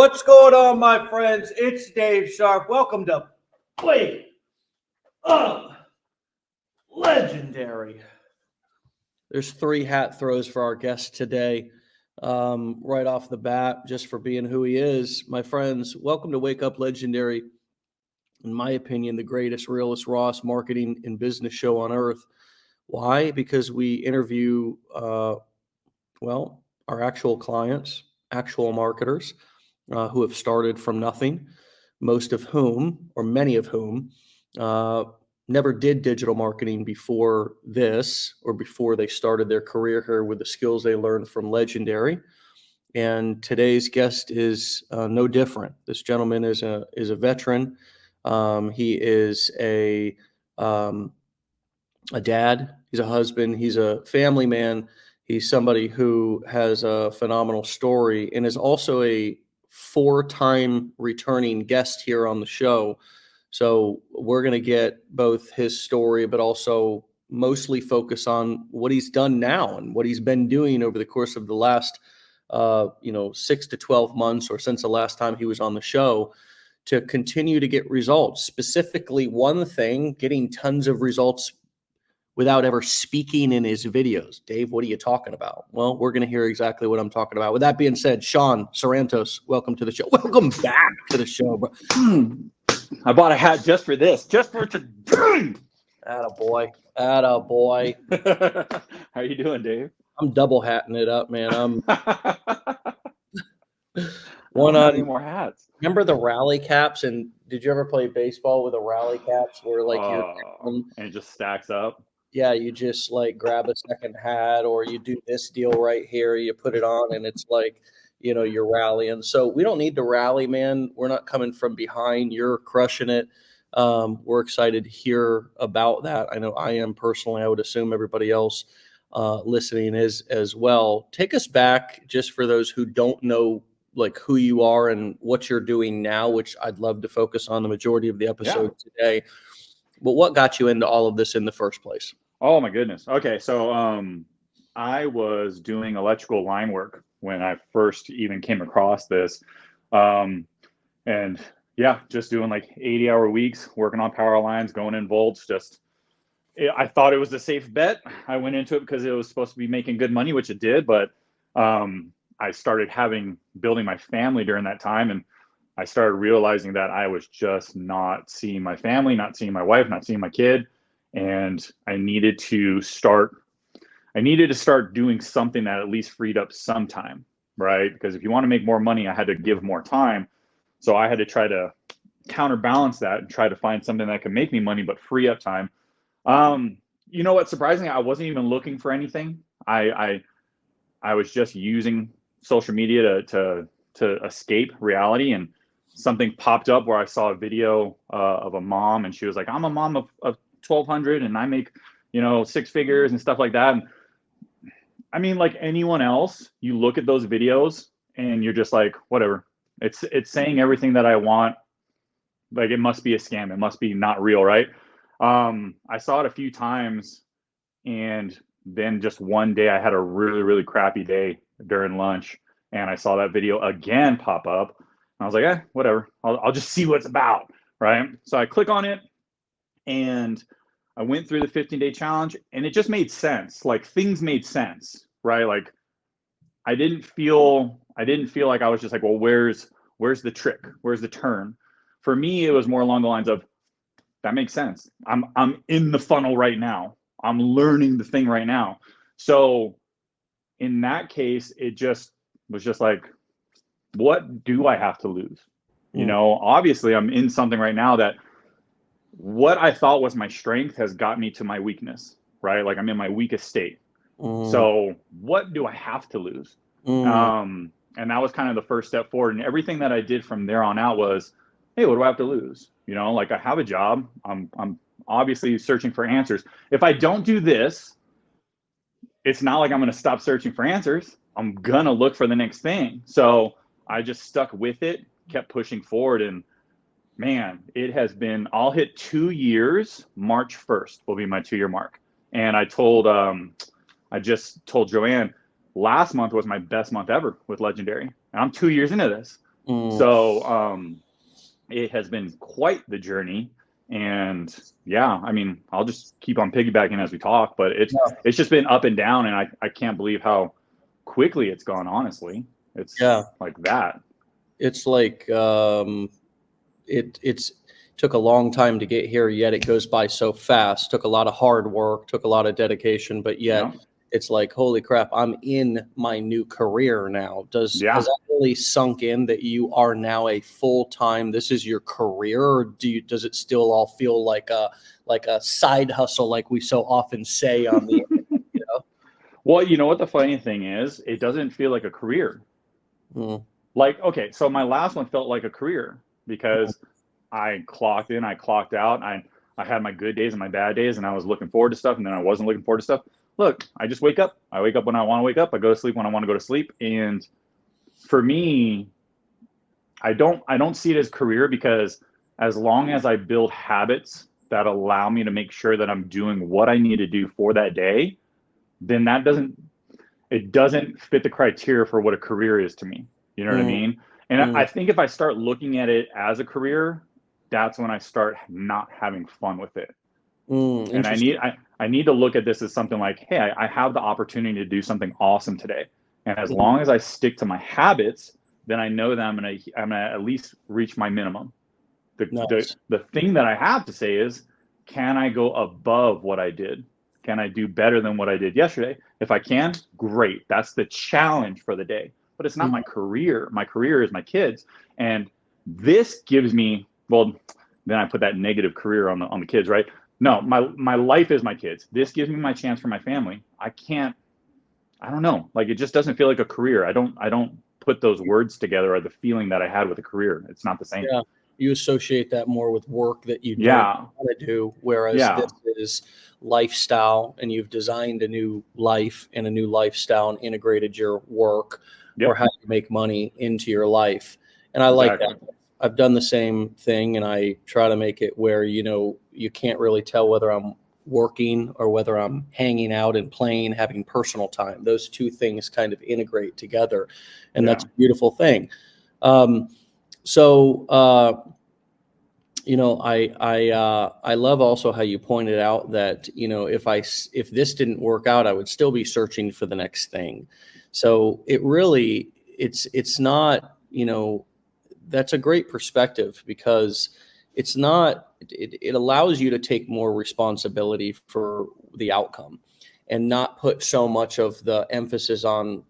What's going on, my friends? It's Dave Sharpe. Welcome to Play Up Legendary. There's 3 hat throws for our guest today. Right off the bat, just for being who he is. My friends, welcome to Wake Up Legendary. In my opinion, the greatest, realest, rawest marketing and business show on earth. Why? Because we interview, our actual clients, actual marketers, who have started from nothing, most of whom, or many of whom, never did digital marketing before this or before they started their career here with the skills they learned from Legendary. And today's guest is no different. This gentleman is a veteran. He is a dad. He's a husband. He's a family man. He's somebody who has a phenomenal story and is also a 4-time returning guest here on the show. So we're going to get both his story, but also mostly focus on what he's done now and what he's been doing over the course of the last, 6 to 12 months, or since the last time he was on the show, to continue to get results. Specifically, one thing, getting tons of results without ever speaking in his videos. Dave, what are you talking about? Well, we're going to hear exactly what I'm talking about. With that being said, Sean Sarantos, welcome to the show. Welcome back to the show, bro. I bought a hat just for this, just for today. Attaboy. How you doing, Dave? I'm double hatting it up, man. I'm one on any more hats. Remember the rally caps? And did you ever play baseball with the rally caps where and it just stacks up? Yeah, you just like grab a second hat, or you do this deal right here, you put it on, and it's like, you're rallying. So we don't need to rally, man. We're not coming from behind. You're crushing it. We're excited to hear about that. I know I am personally. I would assume everybody else listening is as well. Take us back, just for those who don't know, like, who you are and what you're doing now, which I'd love to focus on the majority of the episode today. But what got you into all of this in the first place? Oh my goodness. Okay, so I was doing electrical line work when I first even came across this, and just doing like 80-hour weeks, working on power lines, going in volts. I thought it was a safe bet. I went into it because it was supposed to be making good money, which it did. But I started building my family during that time, and I started realizing that I was just not seeing my family, not seeing my wife, not seeing my kid. And I needed to start doing something that at least freed up some time, right? Because if you want to make more money, I had to give more time. So I had to try to counterbalance that and try to find something that could make me money, but free up time. You know what? Surprisingly, I wasn't even looking for anything. I was just using social media to escape reality, and something popped up where I saw a video of a mom, and she was like, I'm a mom of 1,200 and I make, 6 figures and stuff like that. And I mean, like anyone else, you look at those videos and you're just like, whatever. It's saying everything that I want. Like, it must be a scam. It must be not real, right? I saw it a few times, and then just one day I had a really, really crappy day during lunch, and I saw that video again pop up. And I was like, whatever. I'll just see what it's about, right? So I click on it, and I went through the 15-day challenge, and it just made sense. Like, things made sense, right? Like, I didn't feel like I was just like, well, where's the trick? Where's the turn? For me, it was more along the lines of, that makes sense. I'm in the funnel right now. I'm learning the thing right now. So in that case, it just was just like, what do I have to lose? Obviously I'm in something right now that what I thought was my strength has got me to my weakness, right? Like, I'm in my weakest state. So what do I have to lose? And that was kind of the first step forward. And everything that I did from there on out was, hey, what do I have to lose? Like, I have a job. I'm obviously searching for answers. If I don't do this, it's not like I'm going to stop searching for answers. I'm going to look for the next thing. So I just stuck with it, kept pushing forward. And man, it has been, I'll hit 2 years. March 1st will be my 2-year mark. And I just told Joanne, last month was my best month ever with Legendary. And I'm 2 years into this. Mm. So it has been quite the journey. And yeah, I mean, I'll just keep on piggybacking as we talk, but Yeah. it's just been up and down, and I can't believe how quickly it's gone, honestly. It's Yeah. like that. It's like it's took a long time to get here, yet it goes by so fast. Took a lot of hard work, took a lot of dedication, but yet Yeah. it's like, holy crap, I'm in my new career now. Has Yeah. that really sunk in that you are now a full-time, this is your career, or does it still all feel like a side hustle, like we so often say on the, you know? Well, you know what the funny thing is? It doesn't feel like a career. Mm, Like, okay, so my last one felt like a career because I clocked in, I clocked out, I had my good days and my bad days, and I was looking forward to stuff, and then I wasn't looking forward to stuff. Look, I just wake up. I wake up when I want to wake up. I go to sleep when I want to go to sleep. And for me, I don't see it as career because as long as I build habits that allow me to make sure that I'm doing what I need to do for that day, then it doesn't fit the criteria for what a career is to me. You know what I mm, mean? And mm, I think if I start looking at it as a career, that's when I start not having fun with it. And interesting. I need to look at this as something like, hey, I have the opportunity to do something awesome today. And as Mm, long as I stick to my habits, then I know that I'm gonna at least reach my minimum. nice. The thing that I have to say is, can I go above what I did? Can I do better than what I did yesterday? If I can, great. That's the challenge for the day. But it's not Mm, my career. My career is my kids. And this gives me, well, then I put that negative career on the kids, right? No, my life is my kids. This gives me my chance for my family. I don't know. Like it just doesn't feel like a career. I don't put those words together or the feeling that I had with a career. It's not the same. yeah, you associate that more with work that you don't Yeah. want to do, whereas this Yeah. is lifestyle, and you've designed a new life and a new lifestyle and integrated your work or Yep. how you make money into your life. And I like Exactly. that. I've done the same thing, and I try to make it where, you can't really tell whether I'm working or whether I'm hanging out and playing, having personal time. Those two things kind of integrate together, and Yeah. that's a beautiful thing. Um, so, I love also how you pointed out that, if this didn't work out, I would still be searching for the next thing. So it's not, that's a great perspective, because it allows you to take more responsibility for the outcome and not put so much of the emphasis on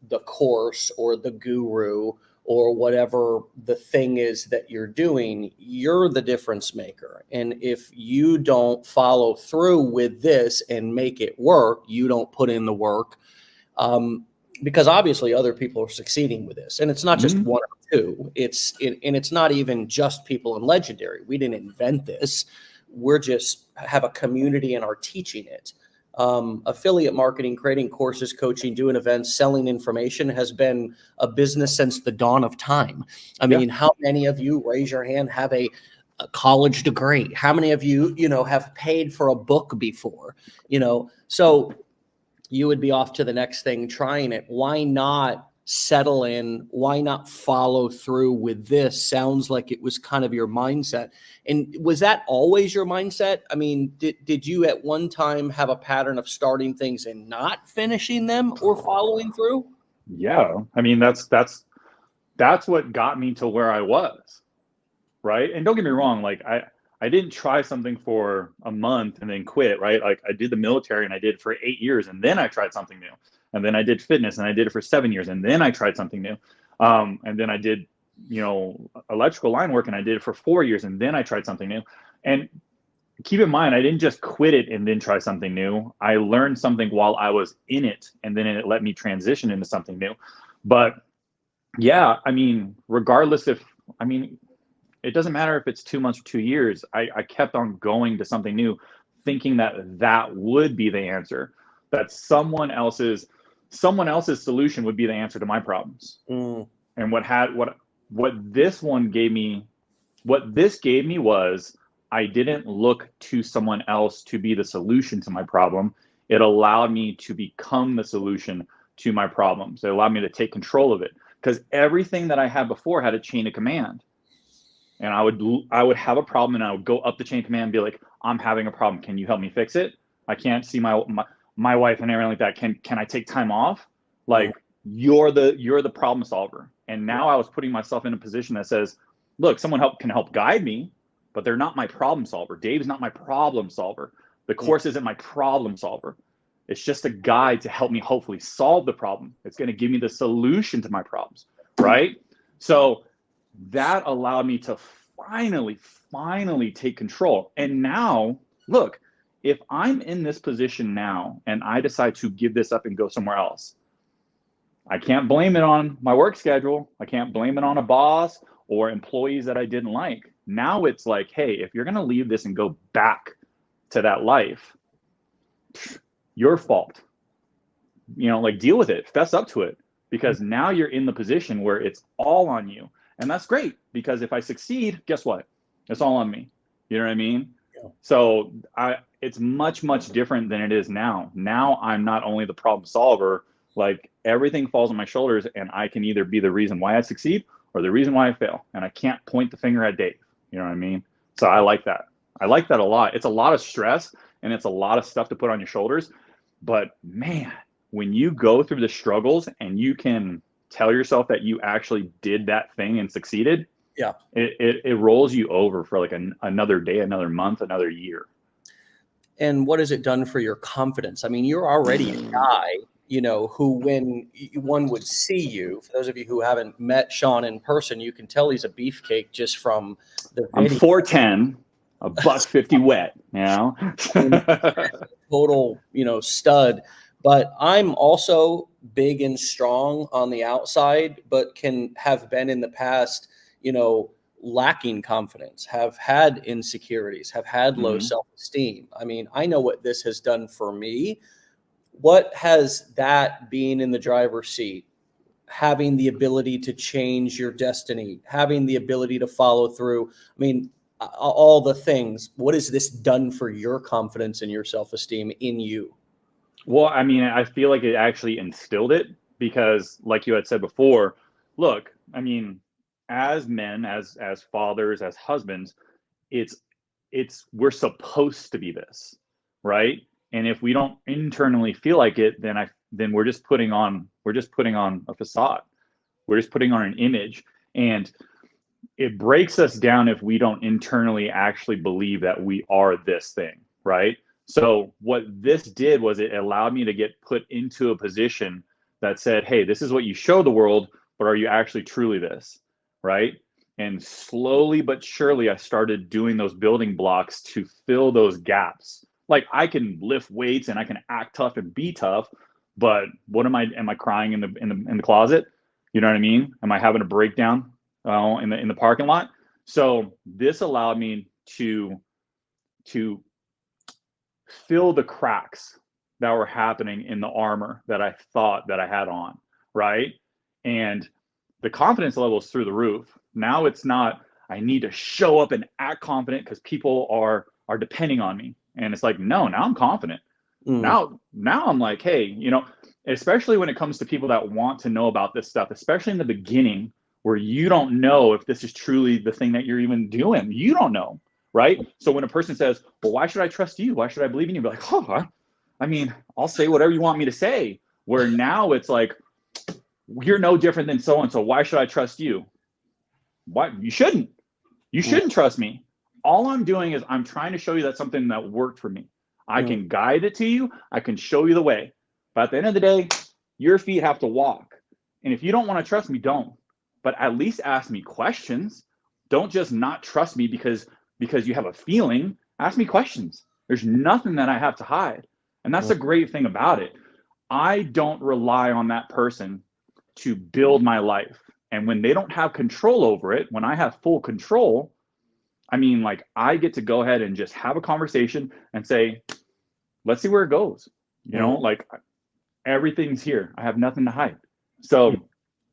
the course or the guru or whatever the thing is that you're doing. You're the difference maker. And if you don't follow through with this and make it work, you don't put in the work, um, because obviously other people are succeeding with this, and it's not just Hmm. one or two. And it's not even just people in Legendary. We didn't invent this. We're just have a community and are teaching it. Affiliate marketing, creating courses, coaching, doing events, selling information has been a business since the dawn of time. I Yeah. mean, how many of you, raise your hand, have a college degree? How many of you, have paid for a book before? So you would be off to the next thing trying it. Why not settle in? Why not follow through with this? Sounds like it was kind of your mindset. And was that always your mindset? I mean, did you at one time have a pattern of starting things and not finishing them or following through? Yeah. I mean, that's what got me to where I was, right? And don't get me wrong, like I didn't try something for a month and then quit, right? Like I did the military and I did it for 8 years, and then I tried something new. And then I did fitness and I did it for 7 years, and then I tried something new. And then I did, electrical line work, and I did it for 4 years, and then I tried something new. And keep in mind, I didn't just quit it and then try something new. I learned something while I was in it, and then it let me transition into something new. But yeah, I mean, regardless if, I mean, it doesn't matter if it's 2 months or 2 years. I kept on going to something new, thinking that that would be the answer, that someone else's solution would be the answer to my problems. Mm, And what this one gave me, what this gave me was, I didn't look to someone else to be the solution to my problem. It allowed me to become the solution to my problems. It allowed me to take control of it. because everything that I had before had a chain of command. And I would have a problem, and I would go up the chain of command and be like, I'm having a problem. Can you help me fix it? I can't see my wife and everything like that. Can I take time off? Like, you're the problem solver. And now I was putting myself in a position that says, look, someone can help guide me, but they're not my problem solver. Dave's not my problem solver. The course isn't my problem solver. It's just a guide to help me hopefully solve the problem. It's going to give me the solution to my problems, right? So that allowed me to finally take control. And now, look, if I'm in this position now and I decide to give this up and go somewhere else, I can't blame it on my work schedule. I can't blame it on a boss or employees that I didn't like. Now it's like, hey, if you're going to leave this and go back to that life, your fault. Like, deal with it, fess up to it, because now you're in the position where it's all on you. And that's great, because if I succeed, guess what? It's all on me. You know what I mean? Yeah. So it's much, much different than it is now. Now I'm not only the problem solver, like everything falls on my shoulders, and I can either be the reason why I succeed or the reason why I fail. And I can't point the finger at Dave. You know what I mean? So I like that. I like that a lot. It's a lot of stress and it's a lot of stuff to put on your shoulders. But man, when you go through the struggles and you can tell yourself that you actually did that thing and succeeded, yeah, it rolls you over for like another day, another month, another year. And what has it done for your confidence? I mean, you're already a guy, who, when one would see you, for those of you who haven't met Sean in person, you can tell he's a beefcake just from the video. I'm 4'10", a $150 wet, total, stud. But I'm also big and strong on the outside, but can have been in the past, lacking confidence, have had insecurities, have had low self-esteem. I mean, I know what this has done for me. What has that being in the driver's seat, having the ability to change your destiny, having the ability to follow through? I mean, all the things, what has this done for your confidence and your self-esteem in you? Well, I mean, I feel like it actually instilled it, because like you had said before, look, I mean, as men, as fathers, as husbands, we're supposed to be this, right? And if we don't internally feel like it, then we're just putting on a facade. We're just putting on an image, and it breaks us down if we don't internally actually believe that we are this thing, right? So what this did was it allowed me to get put into a position that said, hey, this is what you show the world, but are you actually truly this, right? And slowly but surely, I started doing those building blocks to fill those gaps. Like, I can lift weights and I can act tough and be tough, but am I crying in the closet? You know what I mean? Am I having a breakdown in the parking lot? So this allowed me to fill the cracks that were happening in the armor that I thought that I had on, right? And the confidence level is through the roof. Now it's not, I need to show up and act confident because people are depending on me. And it's like, no, now I'm confident. Now I'm like, hey, especially when it comes to people that want to know about this stuff, especially in the beginning where you don't know if this is truly the thing that you're even doing. You don't know. Right? So when a person says, well, why should I trust you? Why should I believe in you? Be like, oh, I mean, I'll say whatever you want me to say. Where now it's like, you're no different than so-and-so. Why should I trust you? Why? You shouldn't. You shouldn't trust me. All I'm doing is I'm trying to show you that's something that worked for me. I can guide it to you. I can show you the way. But at the end of the day, your feet have to walk. And if you don't want to trust me, don't. But at least ask me questions. Don't just not trust me because you have a feeling. Ask me questions. There's nothing that I have to hide. And that's the great thing about it. I don't rely on that person to build my life. And when they don't have control over it, when I have full control, I mean, like, I get to go ahead and just have a conversation and say, let's see where it goes. Like, everything's here. I have nothing to hide. So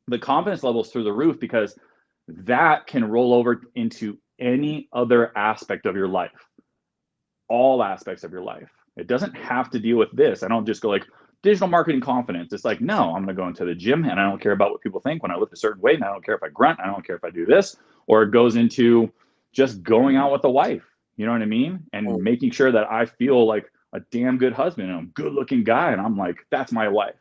the confidence level is through the roof, because that can roll over into any other aspect of your life, all aspects of your life. It doesn't have to deal with this. I don't just go like, digital marketing confidence. It's like, no, I'm going to go into the gym and I don't care about what people think when I lift a certain weight. And I don't care if I grunt. I don't care if I do this. Or it goes into just going out with the wife. You know what I mean? And making sure that I feel like a damn good husband and I'm a good looking guy. And I'm like, that's my wife.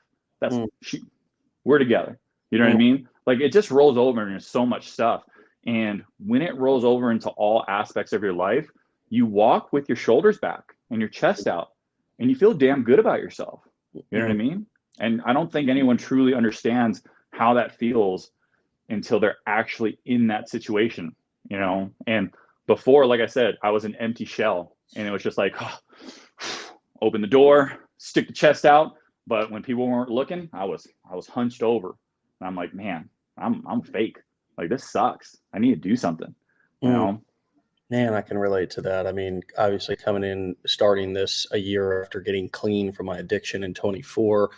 We're together. You know what I mean? Like it just rolls over into so much stuff. And when it rolls over into all aspects of your life, you walk with your shoulders back and your chest out and you feel damn good about yourself. You know what I mean? And I don't think anyone truly understands how that feels until they're actually in that situation, you know? And before, like I said, I was an empty shell and it was just like, oh, open the door, stick the chest out. But when people weren't looking, I was hunched over. And I'm like, man, I'm fake. Like this sucks. I need to do something, you know? Man, I can relate to that. I mean, obviously starting this a year after getting clean from my addiction at 24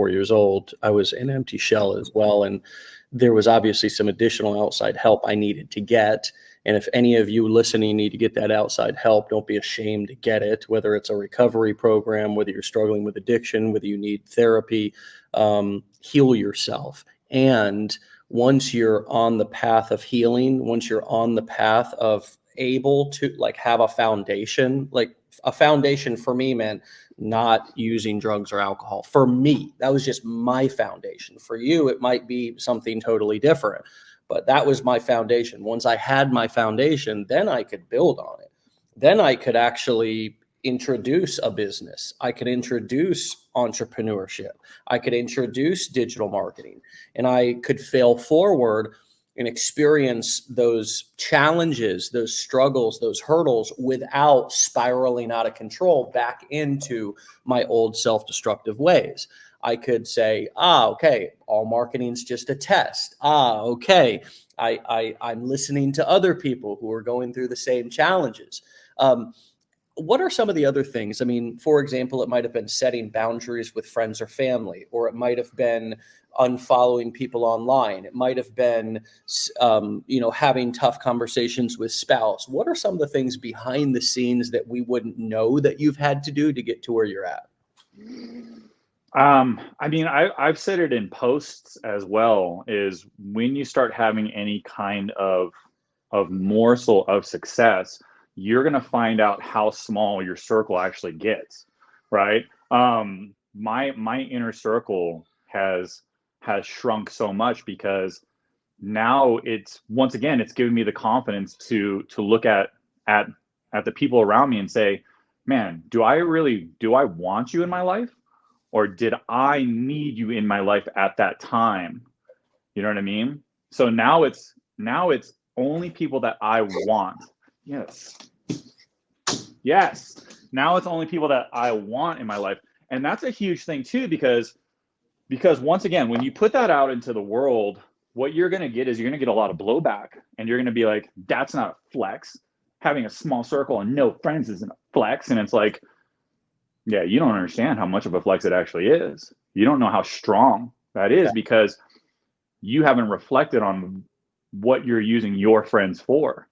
years old, I was an empty shell as well. And there was obviously some additional outside help I needed to get. And if any of you listening need to get that outside help, don't be ashamed to get it, whether it's a recovery program, whether you're struggling with addiction, whether you need therapy, heal yourself. And once you're on the path of healing, once you're on the path of able to like have a foundation for me meant not using drugs or alcohol. For me, that was just my foundation. For you, it might be something totally different, but that was my foundation. Once I had my foundation, then I could build on it. Then I could actually introduce a business. I could introduce entrepreneurship. I could introduce digital marketing, and I could fail forward and experience those challenges, those struggles, those hurdles without spiraling out of control back into my old self-destructive ways. I could say, okay, all marketing's just a test. Okay, I'm listening to other people who are going through the same challenges. What are some of the other things? I mean, for example, it might have been setting boundaries with friends or family, or it might have been unfollowing people online. It might have been, having tough conversations with spouse. What are some of the things behind the scenes that we wouldn't know that you've had to do to get to where you're at? I mean, I've said it in posts as well, is when you start having any kind of morsel of success, you're going to find out how small your circle actually gets, right? My inner circle has shrunk so much because now it's given me the confidence to look at the people around me and say, man, do I want you in my life? Or did I need you in my life at that time? You know what I mean? So now it's only people that I want. Yes. Now it's only people that I want in my life. And that's a huge thing too, because once again, when you put that out into the world, what you're going to get is you're going to get a lot of blowback, and you're going to be like, that's not a flex. Having a small circle and no friends isn't a flex. And it's like, yeah, you don't understand how much of a flex it actually is. You don't know how strong that is because you haven't reflected on what you're using your friends for.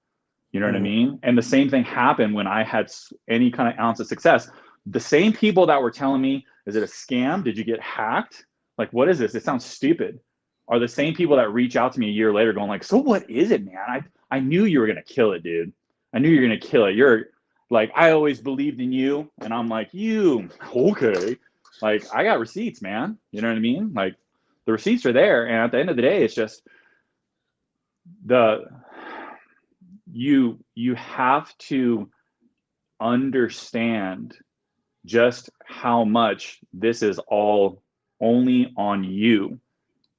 You know what I mean? And the same thing happened when I had any kind of ounce of success. The same people that were telling me, is it a scam? Did you get hacked? Like, what is this? It sounds stupid. Are the same people that reach out to me a year later going like, so what is it, man? I knew you were going to kill it, dude. I knew you were going to kill it. You're like, I always believed in you. And I'm like, okay. Like, I got receipts, man. You know what I mean? Like, the receipts are there. And at the end of the day, it's just you have to understand just how much this is all only on you.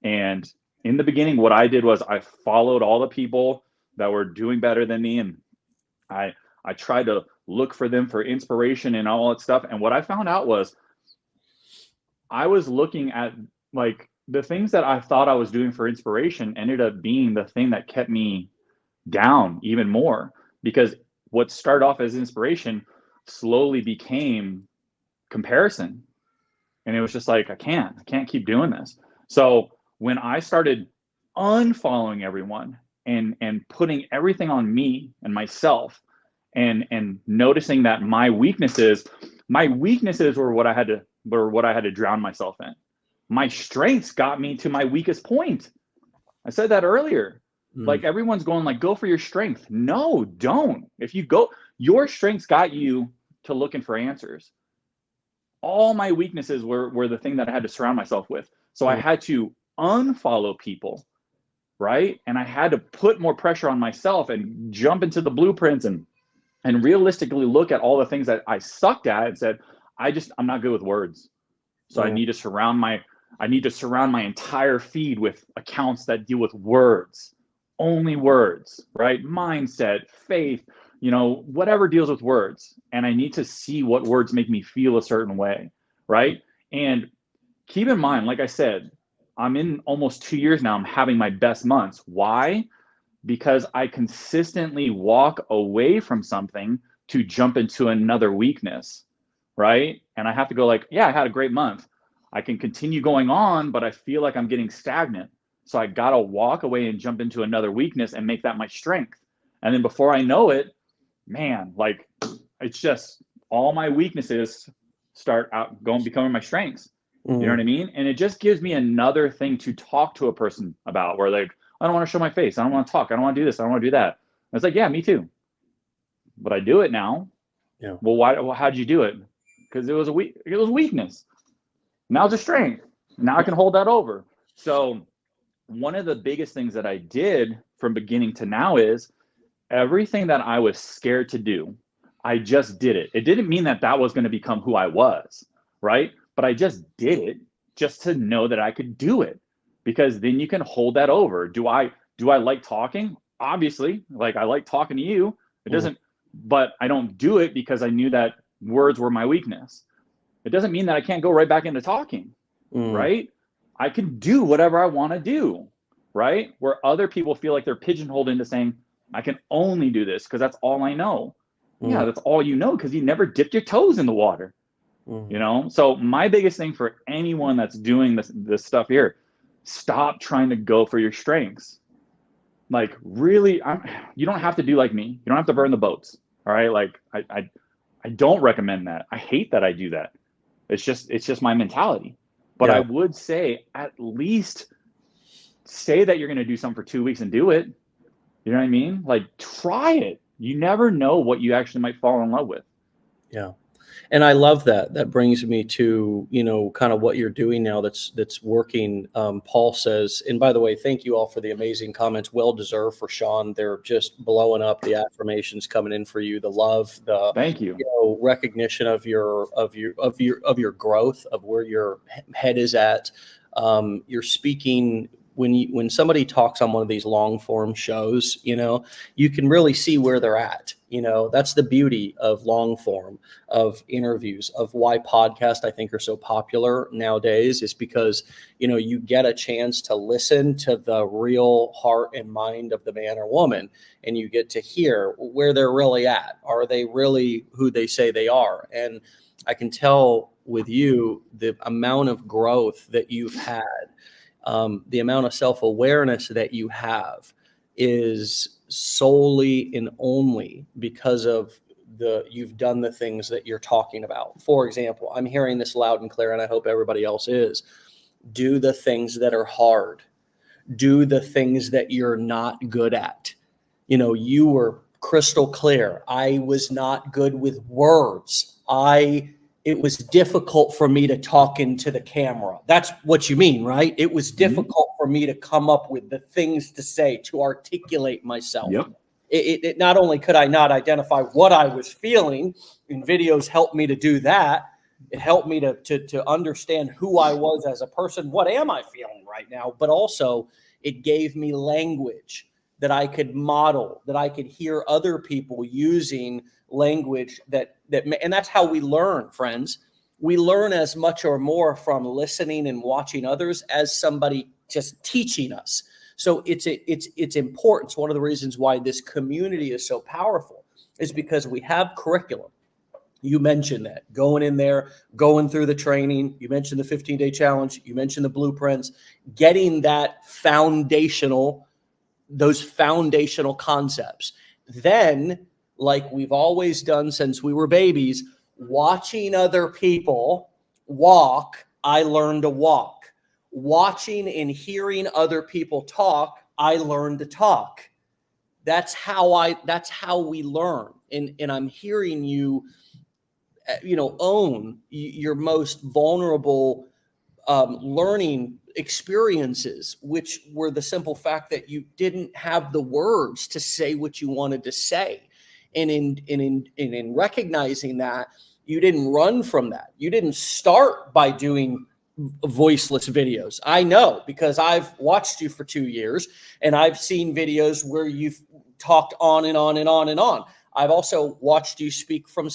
And in the beginning, what I did was I followed all the people that were doing better than me. And I tried to look for them for inspiration and all that stuff. And what I found out was I was looking at like the things that I thought I was doing for inspiration ended up being the thing that kept me down even more, because what started off as inspiration slowly became comparison. And it was just like, I can't keep doing this. So when I started unfollowing everyone and putting everything on me and myself, and noticing that my weaknesses were what I had to were what I had to drown myself in. My strengths got me to my weakest point. I said that earlier. Like everyone's going like, go for your strength. No, don't. If you go, your strengths got you to looking for answers. All my weaknesses were the thing that I had to surround myself with. So I had to unfollow people, right? And I had to put more pressure on myself and jump into the blueprints and realistically look at all the things that I sucked at and said, I'm not good with words. So I need to surround my entire feed with accounts that deal with words, only words, right? Mindset, faith, whatever deals with words. And I need to see what words make me feel a certain way, right? And keep in mind, like I said, I'm in almost 2 years now. I'm having my best months. Why? Because I consistently walk away from something to jump into another weakness, right? And I have to go like, yeah, I had a great month. I can continue going on, but I feel like I'm getting stagnant. So I got to walk away and jump into another weakness and make that my strength. And then before I know it, man, like it's just all my weaknesses start becoming my strengths. You know what I mean? And it just gives me another thing to talk to a person about where like, I don't want to show my face. I don't want to talk. I don't want to do this. I don't want to do that. And it's like, yeah, me too. But I do it now. Yeah. Well, why? Well, how'd you do it? Because it was weakness. Now it's a strength. Now I can hold that over. So one of the biggest things that I did from beginning to now is everything that I was scared to do, I just did it. It didn't mean that was going to become who I was, right? But I just did it just to know that I could do it, because then you can hold that over. Do I like talking? Obviously, like I like talking to you. It doesn't, but I don't do it because I knew that words were my weakness. It doesn't mean that I can't go right back into talking, right? I can do whatever I want to do, right? Where other people feel like they're pigeonholed into saying, I can only do this because that's all I know. Yeah, that's all you know because you never dipped your toes in the water, So my biggest thing for anyone that's doing this stuff here, stop trying to go for your strengths. Like really, you don't have to do like me. You don't have to burn the boats, all right? Like I don't recommend that. I hate that I do that. It's just my mentality. But I would say at least say that you're going to do something for 2 weeks and do it. You know what I mean? Like try it. You never know what you actually might fall in love with. Yeah. And I love that. That brings me to, kind of what you're doing now that's working. Paul says, and by the way, thank you all for the amazing comments. Well deserved for Sean. They're just blowing up. The affirmations coming in for you, the love, the thank you, recognition of your growth, of where your head is at. You're speaking when somebody talks on one of these long form shows, you can really see where they're at. That's the beauty of long form, of interviews, of why podcasts I think are so popular nowadays, is because, you get a chance to listen to the real heart and mind of the man or woman, and you get to hear where they're really at. Are they really who they say they are? And I can tell with you the amount of growth that you've had. The amount of self-awareness that you have is solely and only because of you've done the things that you're talking about. For example, I'm hearing this loud and clear, and I hope everybody else is. Do the things that are hard. Do the things that you're not good at. You were crystal clear. I was not good with words. It was difficult for me to talk into the camera. That's what you mean, right? It was difficult for me to come up with the things to say, to articulate myself. Yep. It not only could I not identify what I was feeling, and videos helped me to do that. It helped me to understand who I was as a person. What am I feeling right now? But also it gave me language that I could model, that I could hear other people using language and that's how we learn, friends. We learn as much or more from listening and watching others as somebody just teaching us. So it's important. It's one of the reasons why this community is so powerful, is because we have curriculum. You mentioned that, going in there, going through the training. You mentioned the 15-day challenge. You mentioned the blueprints, getting those foundational concepts. Then, like we've always done since we were babies, watching other people walk, I learned to walk. Watching and hearing other people talk, I learned to talk. That's how we learn. And I'm hearing you, own your most vulnerable learning experiences, which were the simple fact that you didn't have the words to say what you wanted to say. And in recognizing that, you didn't run from that. You didn't start by doing voiceless videos. I know, because I've watched you for 2 years and I've seen videos where you've talked on and on and on and on. I've also watched you speak from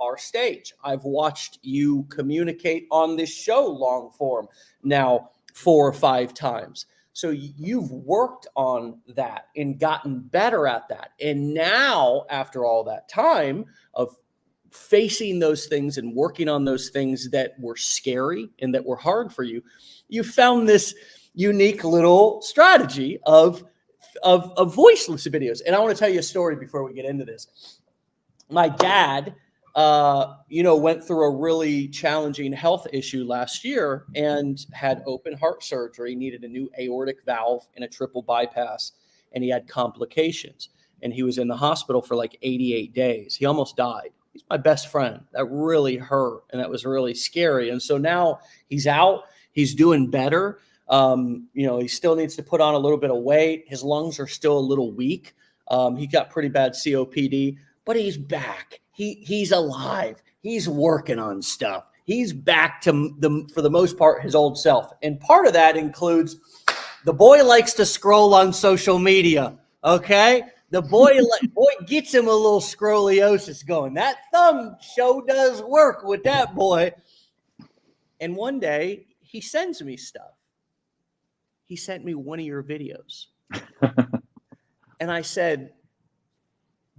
our stage. I've watched you communicate on this show long form now 4 or 5 times. So you've worked on that and gotten better at that. And now, after all that time of facing those things and working on those things that were scary and that were hard for you, you found this unique little strategy of voiceless videos. And I want to tell you a story before we get into this. My dad, went through a really challenging health issue last year and had open heart surgery, needed a new aortic valve and a triple bypass, and he had complications. And he was in the hospital for like 88 days. He almost died. He's my best friend. That really hurt, and that was really scary. And so now he's out. He's doing better. He still needs to put on a little bit of weight. His lungs are still a little weak. He got pretty bad COPD, but he's back. He's alive. He's working on stuff. He's back to for the most part, his old self. And part of that includes the boy likes to scroll on social media. Okay. The boy gets him a little scoliosis going. That thumb show does work with that boy. And one day he sends me stuff. He sent me one of your videos. And I said,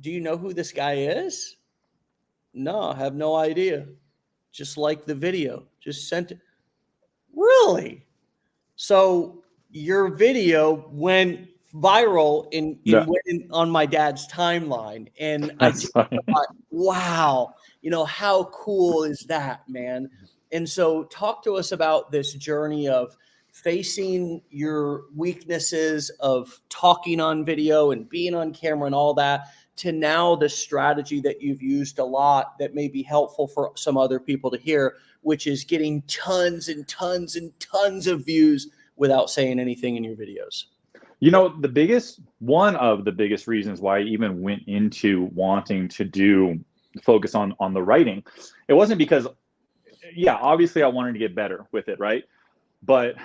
do you know who this guy is? No, I have no idea. Just like the video. Just sent it. Really? So your video went viral went on my dad's timeline. And I thought, wow, how cool is that, man? And so talk to us about this journey of facing your weaknesses, of talking on video and being on camera and all that, to now the strategy that you've used a lot that may be helpful for some other people to hear, which is getting tons and tons and tons of views without saying anything in your videos. One of the biggest reasons why I even went into wanting to focus on the writing, it wasn't because, obviously I wanted to get better with it, right? But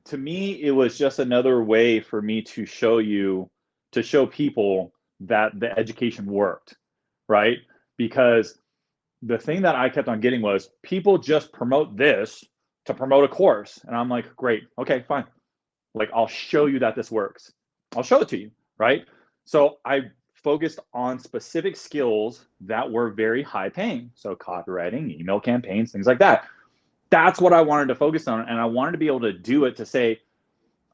to me, it was just another way for me to show people that the education worked, right? Because the thing that I kept on getting was people just promote this to promote a course. And I'm like, great, okay, fine. Like, I'll show you that this works. I'll show it to you, right? So I focused on specific skills that were very high paying. So copywriting, email campaigns, things like that. That's what I wanted to focus on. And I wanted to be able to do it to say,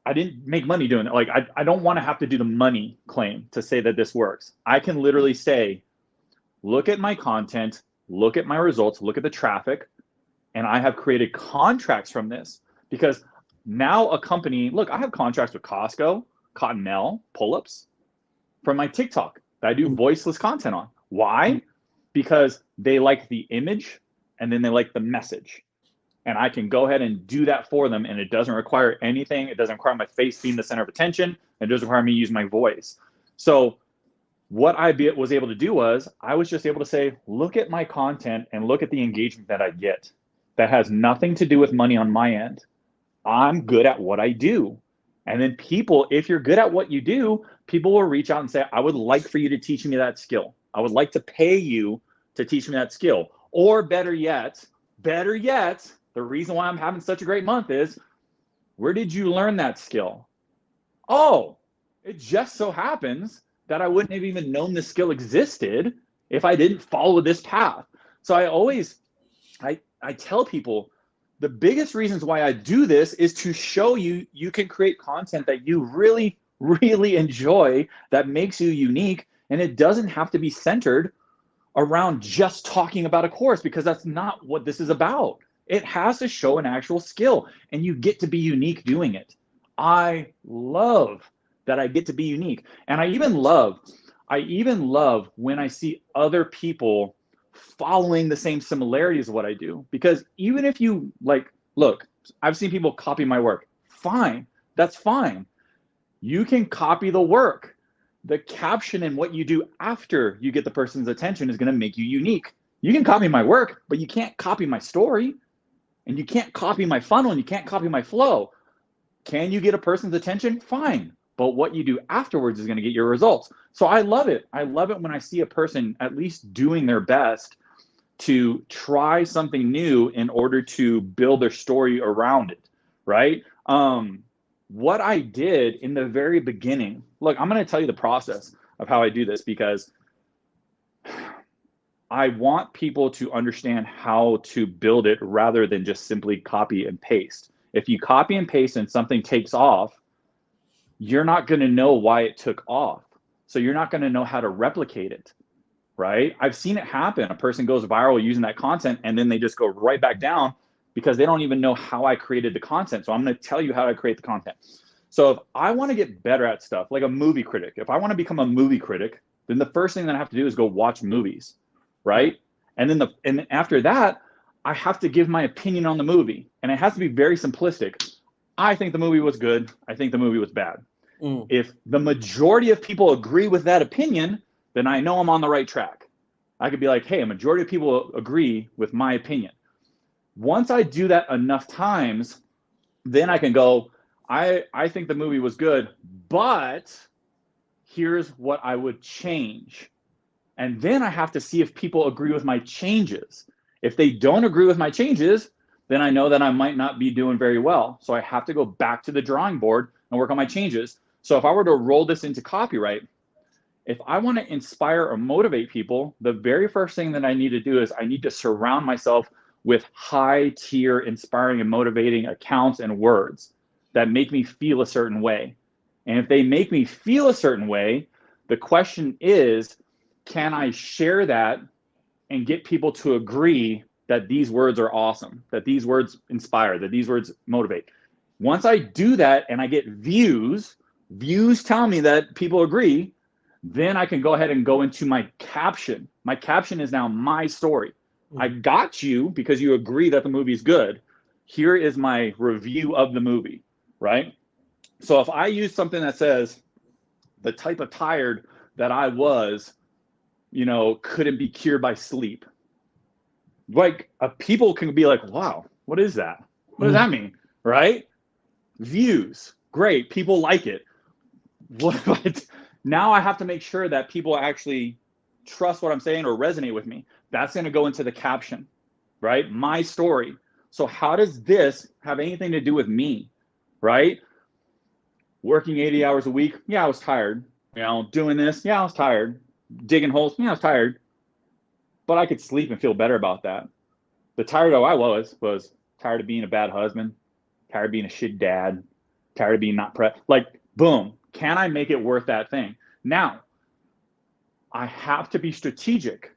I didn't make money doing it. Like, I don't want to have to do the money claim to say that this works. I can literally say, look at my content, look at my results, look at the traffic, and I have created contracts from this. Because now a company, look, I have contracts with Costco, Cottonelle, Pull-Ups from my TikTok that I do voiceless content on. Why? Because they like the image and then they like the message. And I can go ahead and do that for them, and it doesn't require anything. It doesn't require my face being the center of attention. It doesn't require me to use my voice. So what I was able to do was I was just able to say, look at my content and look at the engagement that I get. That has nothing to do with money on my end. I'm good at what I do. And then people, if you're good at what you do, people will reach out and say, I would like for you to teach me that skill. I would like to pay you to teach me that skill. Or better yet, the reason why I'm having such a great month is, where did you learn that skill? Oh, it just so happens that I wouldn't have even known this skill existed if I didn't follow this path. So I tell people, the biggest reasons why I do this is to show you can create content that you really, really enjoy, that makes you unique, and it doesn't have to be centered around just talking about a course, because that's not what this is about. It has to show an actual skill, and you get to be unique doing it. I love that I get to be unique. And I even love when I see other people following the same similarities of what I do. Because even if you like, look, I've seen people copy my work. Fine, that's fine. You can copy the work. The caption and what you do after you get the person's attention is going to make you unique. You can copy my work, but you can't copy my story, and you can't copy my funnel, and you can't copy my flow. Can you get a person's attention? Fine. But what you do afterwards is going to get your results. So I love it. I love it when I see a person at least doing their best to try something new in order to build their story around it, right? What I did in the very beginning, look, I'm going to tell you the process of how I do this, because I want people to understand how to build it rather than just simply copy and paste. If you copy and paste and something takes off, you're not going to know why it took off. So you're not going to know how to replicate it, right? I've seen it happen. A person goes viral using that content, and then they just go right back down because they don't even know how I created the content. So I'm going to tell you how to create the content. So if I want to get better at stuff, like a movie critic, if I want to become a movie critic, then the first thing that I have to do is go watch movies, right? And then after that, I have to give my opinion on the movie, and it has to be very simplistic. I think the movie was good. I think the movie was bad. If the majority of people agree with that opinion, then I know I'm on the right track. I could be like, hey, a majority of people agree with my opinion. Once I do that enough times, then I can go, I think the movie was good, but here's what I would change. And then I have to see if people agree with my changes. If they don't agree with my changes, then I know that I might not be doing very well. So I have to go back to the drawing board and work on my changes. So if I were to roll this into copyright, if I want to inspire or motivate people, the very first thing that I need to do is I need to surround myself with high tier inspiring and motivating accounts and words that make me feel a certain way. And if they make me feel a certain way, the question is, can I share that and get people to agree that these words are awesome, that these words inspire, that these words motivate? Once I do that and I get views tell me that people agree, then I can go ahead and go into my caption. My caption is now my story. I got you because you agree that the movie is good. Here is my review of the movie, right? So if I use something that says the type of tired that I was, couldn't be cured by sleep. Like people can be like, wow, what is that? What does that mean? Right? Views, great. People like it. But now I have to make sure that people actually trust what I'm saying or resonate with me. That's going to go into the caption, right? My story. So how does this have anything to do with me, right? Working 80 hours a week. Yeah, I was tired. Doing this. Yeah, I was tired. Digging holes. Yeah, I was tired. But I could sleep and feel better about that. The tired I was tired of being a bad husband, tired of being a shit dad, tired of being not boom. Can I make it worth that thing? Now, I have to be strategic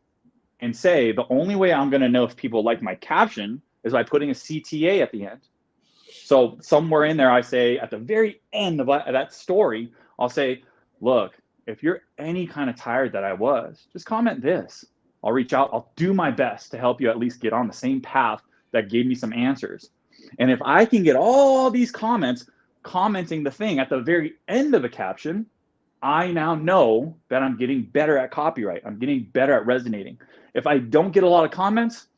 and say the only way I'm going to know if people like my caption is by putting a CTA at the end. So somewhere in there, I say at the very end of that story, I'll say, look, if you're any kind of tired that I was, just comment this. I'll reach out. I'll do my best to help you at least get on the same path that gave me some answers. And if I can get all these commenting the thing at the very end of the caption, I now know that I'm getting better at copyright. I'm getting better at resonating. If I don't get a lot of comments,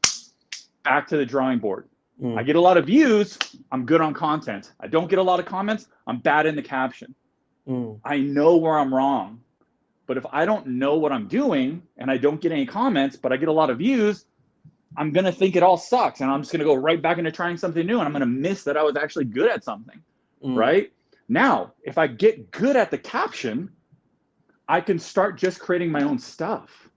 back to the drawing board. I get a lot of views, I'm good on content. I don't get a lot of comments, I'm bad in the caption. I know where I'm wrong. But if I don't know what I'm doing and I don't get any comments, but I get a lot of views, I'm going to think it all sucks. And I'm just going to go right back into trying something new. And I'm going to miss that I was actually good at something, right? Now, if I get good at the caption, I can start just creating my own stuff.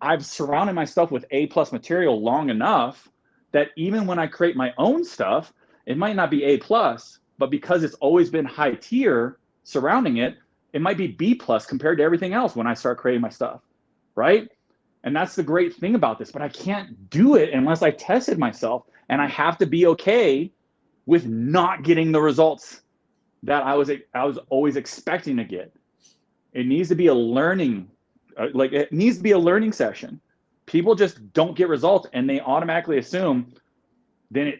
I've surrounded myself with A+ material long enough that even when I create my own stuff, it might not be A+, but because it's always been high tier surrounding it, it might be B+ compared to everything else when I start creating my stuff, right? And that's the great thing about this, but I can't do it unless I tested myself, and I have to be okay with not getting the results that I was always expecting to get. It needs to be a learning, it needs to be a learning session. People just don't get results and they automatically assume then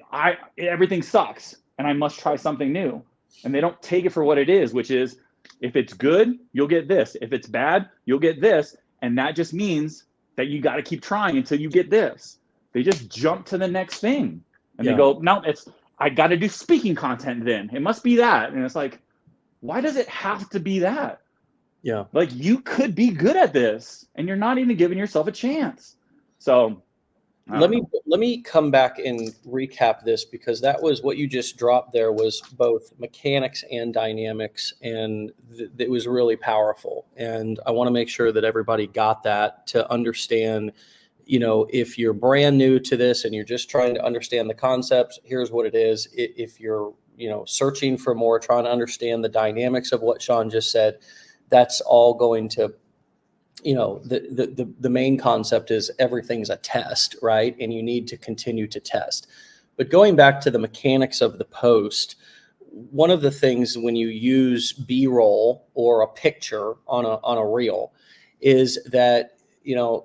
everything sucks and I must try something new. And they don't take it for what it is, which is, if it's good, you'll get this. If it's bad, you'll get this. And that just means that you got to keep trying until you get this. They just jump to the next thing and they go, no, I got to do speaking content then. It must be that. And it's like, why does it have to be that? Yeah. Like, you could be good at this and you're not even giving yourself a chance. So let me come back and recap this, because that was what you just dropped there, was both mechanics and dynamics, and it was really powerful. And I want to make sure that everybody got that, to understand, if you're brand new to this and you're just trying to understand the concepts, here's what it is. If you're, searching for more, trying to understand the dynamics of what Sean just said, that's all going to, the main concept is everything's a test, right? And you need to continue to test. But going back to the mechanics of the post, one of the things when you use B-roll or a picture on a reel is that,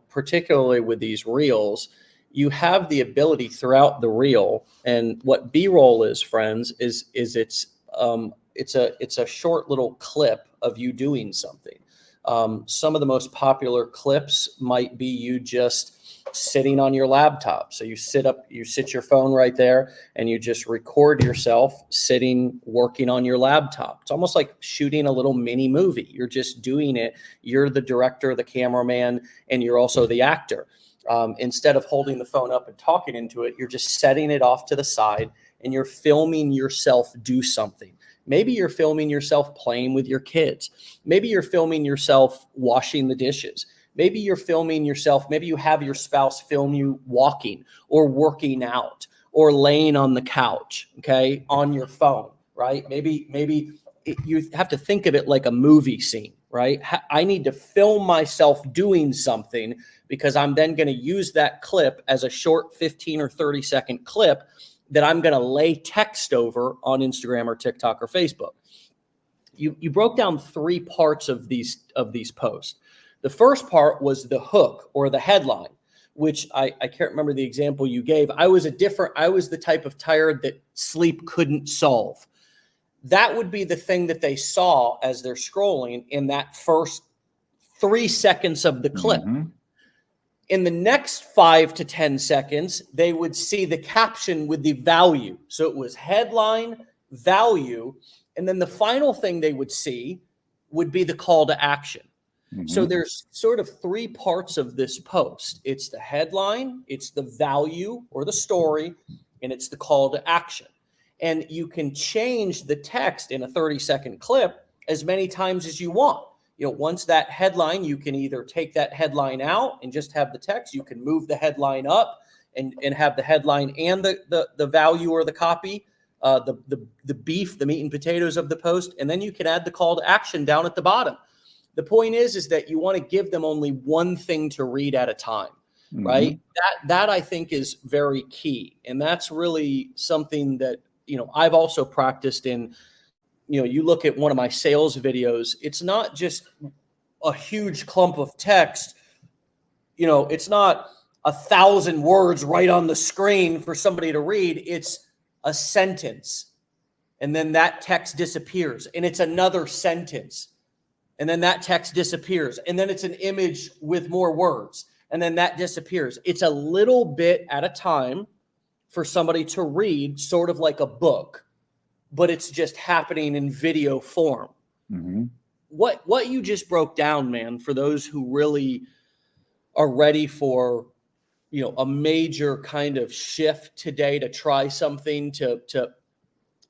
particularly with these reels, you have the ability throughout the reel. And what B-roll is, friends, is it's a short little clip of you doing something. Some of the most popular clips might be you just sitting on your laptop. So you sit your phone right there and you just record yourself sitting, working on your laptop. It's almost like shooting a little mini movie. You're just doing it. You're the director, the cameraman, and you're also the actor. Instead of holding the phone up and talking into it, you're just setting it off to the side and you're filming yourself do something. Maybe you're filming yourself playing with your kids. Maybe you're filming yourself washing the dishes. Maybe you're filming yourself. Maybe you have your spouse film you walking or working out or laying on the couch, okay, on your phone, right? Maybe you have to think of it like a movie scene, right? I need to film myself doing something, because I'm then going to use that clip as a short 15 or 30-second clip that I'm going to lay text over on Instagram or TikTok or Facebook. You broke down 3 parts of these posts. The first part was the hook or the headline, which I can't remember the example you gave. I was the type of tired that sleep couldn't solve. That would be the thing that they saw as they're scrolling in that first 3 seconds of the clip. Mm-hmm. In the next 5 to 10 seconds, they would see the caption with the value. So it was headline, value, and then the final thing they would see would be the call to action. Mm-hmm. So there's sort of 3 parts of this post. It's the headline, it's the value or the story, and it's the call to action. And you can change the text in a 30-second clip as many times as you want. Once that headline, you can either take that headline out and just have the text. You can move the headline up and have the headline and the value or the copy, the beef, the meat and potatoes of the post. And then you can add the call to action down at the bottom. The point is that you want to give them only one thing to read at a time, mm-hmm. right? That I think is very key. And that's really something that, I've also practiced in. You look at one of my sales videos, it's not just a huge clump of text. It's not 1,000 words right on the screen for somebody to read. It's a sentence. And then that text disappears. And it's another sentence. And then that text disappears. And then it's an image with more words. And then that disappears. It's a little bit at a time for somebody to read, sort of like a book. But it's just happening in video form. Mm-hmm. What you just broke down, man, for those who really are ready for, a major kind of shift today to try something that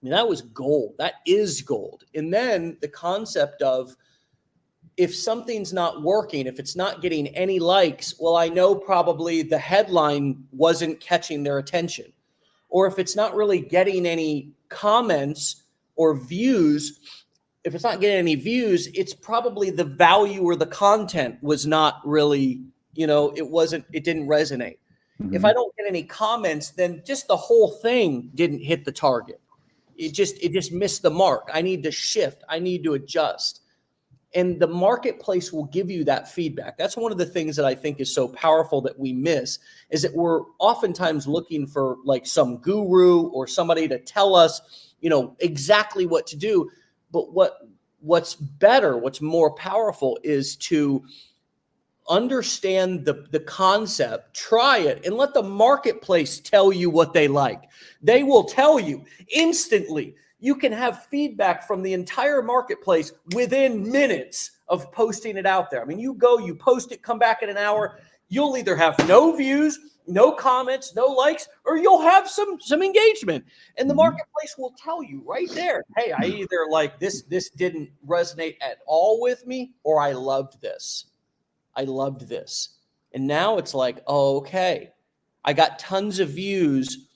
was gold. That is gold. And then the concept of, if something's not working, if it's not getting any likes, well, I know probably the headline wasn't catching their attention. Or if it's not really getting any comments or views, if it's not getting any views, it's probably the value or the content was not really it didn't resonate. If Mm-hmm. I don't get any comments, then just the whole thing didn't hit the target. It just missed the mark. I need to shift. I need to adjust. And the marketplace will give you that feedback. That's one of the things that I think is so powerful that we miss, is that we're oftentimes looking for like some guru or somebody to tell us, exactly what to do. But what's better, what's more powerful is to understand the concept, try it, and let the marketplace tell you what they like. They will tell you instantly. You can have feedback from the entire marketplace within minutes of posting it out there. I mean, you post it, come back in an hour, you'll either have no views, no comments, no likes, or you'll have some engagement. And the marketplace will tell you right there, hey, I either like this didn't resonate at all with me, or I loved this. And now it's like, oh, okay, I got tons of views,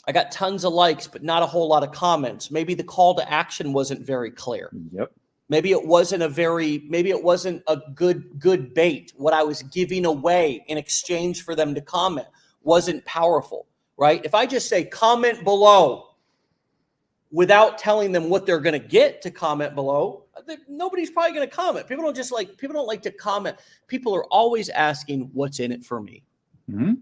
I got tons of likes, but not a whole lot of comments. Maybe the call to action wasn't very clear. Yep. Maybe it wasn't a good bait. What I was giving away in exchange for them to comment wasn't powerful, right? If I just say comment below without telling them what they're going to get to comment below, nobody's probably going to comment. People don't like to comment. People are always asking, what's in it for me? Mm-hmm.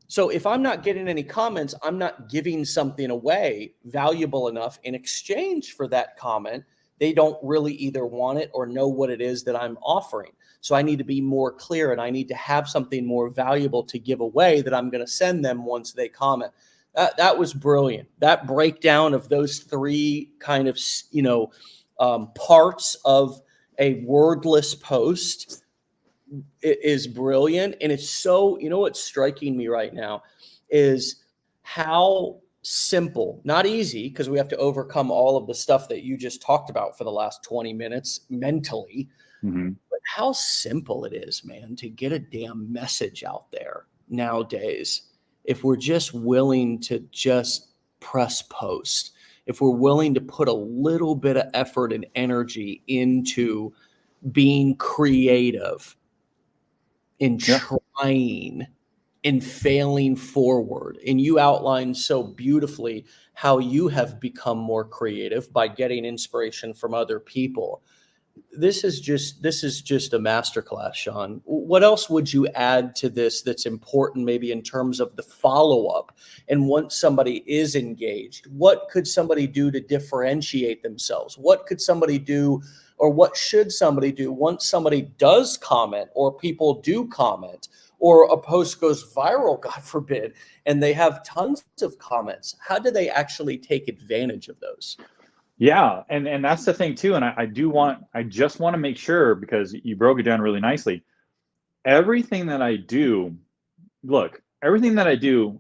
So if I'm not getting any comments, I'm not giving something away valuable enough in exchange for that comment. They don't really either want it or know what it is that I'm offering. So I need to be more clear, and I need to have something more valuable to give away that I'm going to send them once they comment. That was brilliant. That breakdown of those three kind of, parts of a wordless post is brilliant. And it's so, what's striking me right now is how simple, not easy, because we have to overcome all of the stuff that you just talked about for the last 20 minutes mentally, but how simple it is, man, to get a damn message out there nowadays. If we're just willing to just press post, if we're willing to put a little bit of effort and energy into being creative, in trying and failing forward. And you outlined so beautifully how you have become more creative by getting inspiration from other people. This is just a masterclass, Sean. What else would you add to this that's important, maybe in terms of the follow-up? And once somebody is engaged, what could somebody do to differentiate themselves? What could somebody do, or what should somebody do once somebody does comment, or people do comment, or a post goes viral, God forbid, and they have tons of comments? How do they actually take advantage of those? Yeah, and that's the thing too. And I just want to make sure, because you broke it down really nicely. Everything that I do,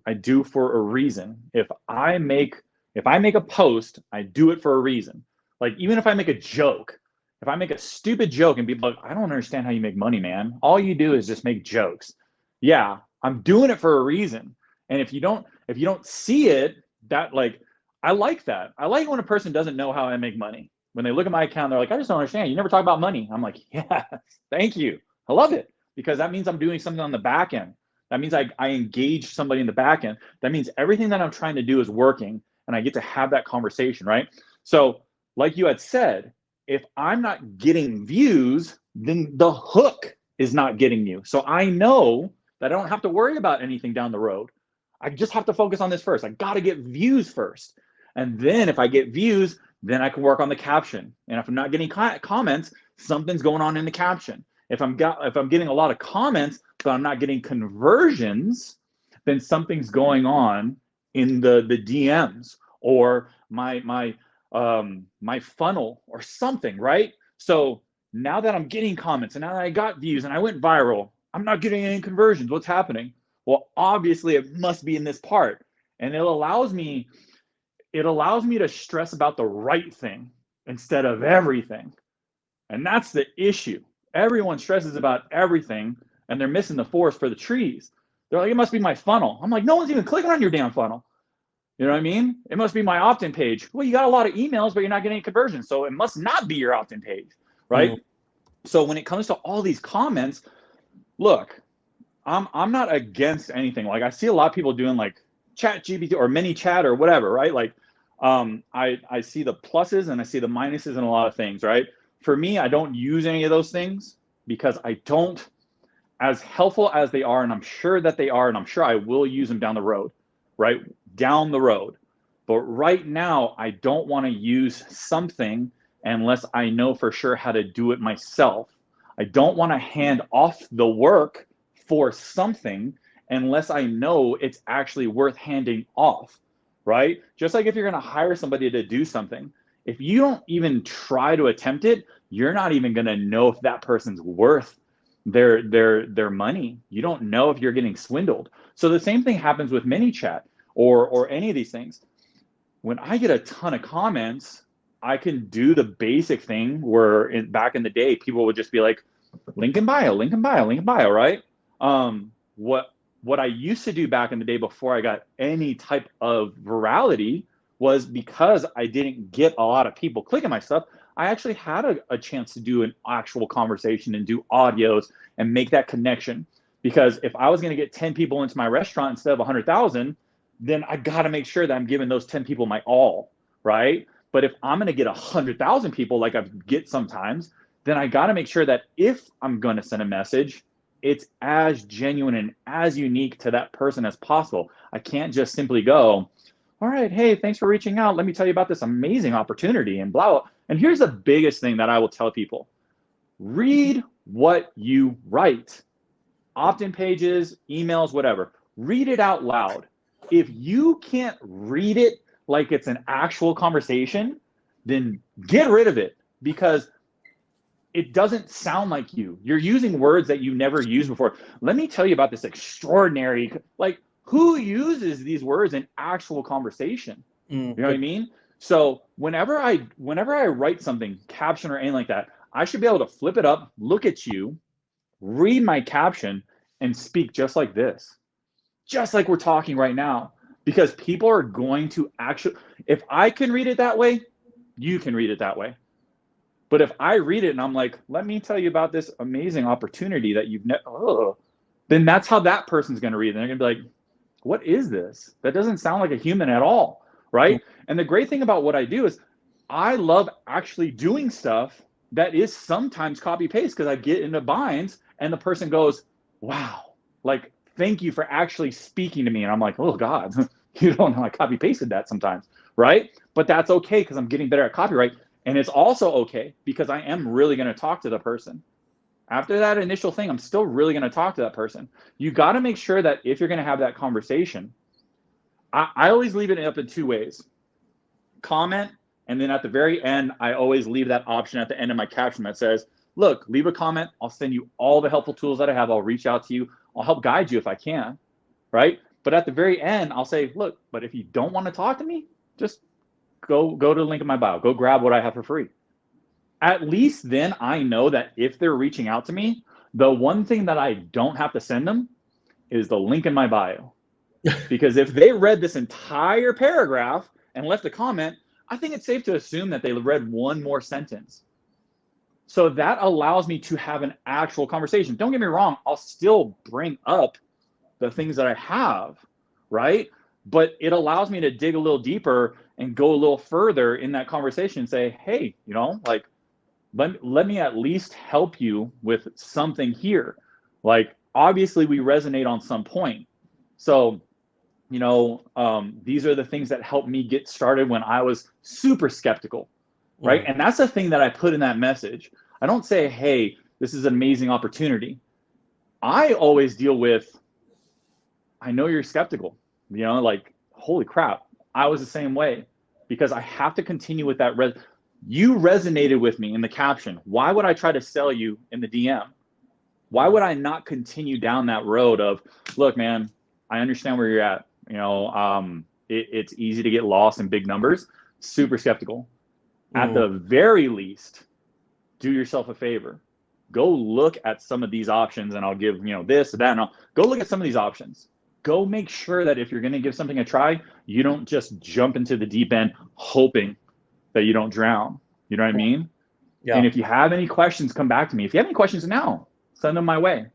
I do for a reason. If I make a post, I do it for a reason. Like, even if I make a joke, if I make a stupid joke and people are like, I don't understand how you make money, man. All you do is just make jokes. Yeah, I'm doing it for a reason. And if you don't see it, that, like, I like that. I like when a person doesn't know how I make money. When they look at my account, they're like, I just don't understand. You never talk about money. I'm like, yes, thank you. I love it, because that means I'm doing something on the back end. That means I engage somebody in the back end. That means everything that I'm trying to do is working, and I get to have that conversation, right? So, like you had said, if I'm not getting views, then the hook is not getting you. So I know that I don't have to worry about anything down the road. I just have to focus on this first. I got to get views first. And then if I get views, then I can work on the caption. And if I'm not getting comments, something's going on in the caption. If I'm getting a lot of comments, but I'm not getting conversions, then something's going on in the DMs or my funnel or something, right? So now that I'm getting comments, and now that I got views and I went viral, I'm not getting any conversions. What's happening? Well, obviously it must be in this part. And it allows me to stress about the right thing instead of everything. And that's the issue. Everyone stresses about everything, and they're missing the forest for the trees. They're like, it must be my funnel. I'm like, no one's even clicking on your damn funnel. You know what I mean? It must be my opt-in page. Well, you got a lot of emails, but you're not getting any conversions. So it must not be your opt-in page, right? So when it comes to all these comments, look, I'm not against anything. Like I see a lot of people doing like chat GPT or mini chat or whatever, right? Like I see the pluses and I see the minuses in a lot of things, right? For me, I don't use any of those things because I don't, as helpful as they are, and I'm sure that they are, and I'm sure I will use them down the road, right? Down the road. But right now, I don't want to use something unless I know for sure how to do it myself. I don't want to hand off the work for something unless I know it's actually worth handing off, right? Just like if you're going to hire somebody to do something, if you don't even try to attempt it, you're not even going to know if that person's worth their money. You don't know if you're getting swindled. So the same thing happens with ManyChat or any of these things. When I get a ton of comments, I can do the basic thing where back in the day, people would just be like, link in bio, link in bio, link in bio, right? What I used to do back in the day before I got any type of virality was, because I didn't get a lot of people clicking my stuff, I actually had a chance to do an actual conversation and do audios and make that connection. Because if I was going to get 10 people into my restaurant instead of 100,000, then I got to make sure that I'm giving those 10 people my all, right? But if I'm going to get 100,000 people like I get sometimes, then I got to make sure that if I'm going to send a message, it's as genuine and as unique to that person as possible. I can't just simply go, all right, hey, thanks for reaching out. Let me tell you about this amazing opportunity and blah, blah. And here's the biggest thing that I will tell people. Read what you write. Opt-in pages, emails, whatever. Read it out loud. If you can't read it like it's an actual conversation, then get rid of it, because it doesn't sound like you. You're using words that you never used before. Let me tell you about this extraordinary, like, who uses these words in actual conversation? You know what I mean? So whenever I write something, caption or anything like that, I should be able to flip it up, look at you, read my caption, and speak just like this, just like we're talking right now. Because people are going to actually, if I can read it that way, you can read it that way. But if I read it and I'm like, let me tell you about this amazing opportunity that you've never, then that's how that person's going to read it. And they're going to be like, what is this? That doesn't sound like a human at all, right? And the great thing about what I do is I love actually doing stuff that is sometimes copy paste, because I get into binds and the person goes, wow, like, thank you for actually speaking to me. And I'm like, oh God, you don't know I copy pasted that sometimes, right? But that's okay, because I'm getting better at copyright. And it's also okay because I am really going to talk to the person. After that initial thing, I'm still really going to talk to that person. You got to make sure that if you're going to have that conversation, I always leave it up in two ways. Comment, and then at the very end, I always leave that option at the end of my caption that says, look, leave a comment. I'll send you all the helpful tools that I have. I'll reach out to you. I'll help guide you if I can, right? But at the very end, I'll say, look, but if you don't want to talk to me, just go to the link in my bio. Go grab what I have for free. At least then I know that if they're reaching out to me, the one thing that I don't have to send them is the link in my bio. Because if they read this entire paragraph and left a comment, I think it's safe to assume that they read one more sentence. So that allows me to have an actual conversation. Don't get me wrong, I'll still bring up the things that I have, right? But it allows me to dig a little deeper and go a little further in that conversation and say, hey, you know, like, let me at least help you with something here. Like, obviously we resonate on some point. So, you know, these are the things that helped me get started when I was super skeptical, right? And that's the thing that I put in that message. I don't say, hey, this is an amazing opportunity. I always deal with, I know you're skeptical, you know, like, holy crap, I was the same way, because I have to continue with that. You resonated with me in the caption. Why would I try to sell you in the DM? Why would I not continue down that road of, look, man, I understand where you're at. You know, it's easy to get lost in big numbers. Super skeptical. At the very least, do yourself a favor. Go look at some of these options, and I'll give, you know, this or that. And I'll go look at some of these options. Go make sure that if you're going to give something a try, you don't just jump into the deep end hoping that you don't drown. You know what I mean? Yeah. And if you have any questions, come back to me. If you have any questions now, send them my way.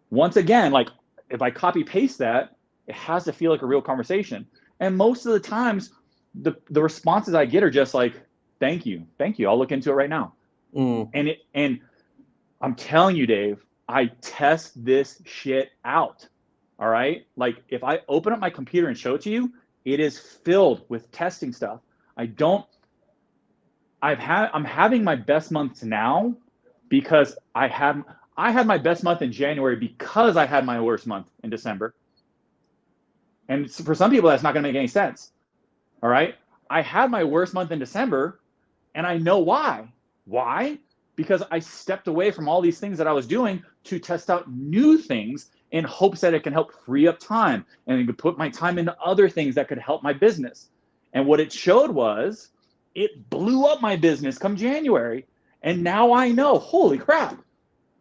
once again, like if I copy paste that, it has to feel like a real conversation. And most of the times, the responses I get are just like, thank you, I'll look into it right now. And I'm telling you, Dave, I test this shit out. All right. Like if I open up my computer and show it to you, it is filled with testing stuff. I'm having my best months now because I had my best month in January because I had my worst month in December. And for some people, that's not going to make any sense. All right. I had my worst month in December, and I know why. Why? Because I stepped away from all these things that I was doing to test out new things in hopes that it can help free up time and I could put my time into other things that could help my business. And what it showed was it blew up my business come January. And now I know, holy crap,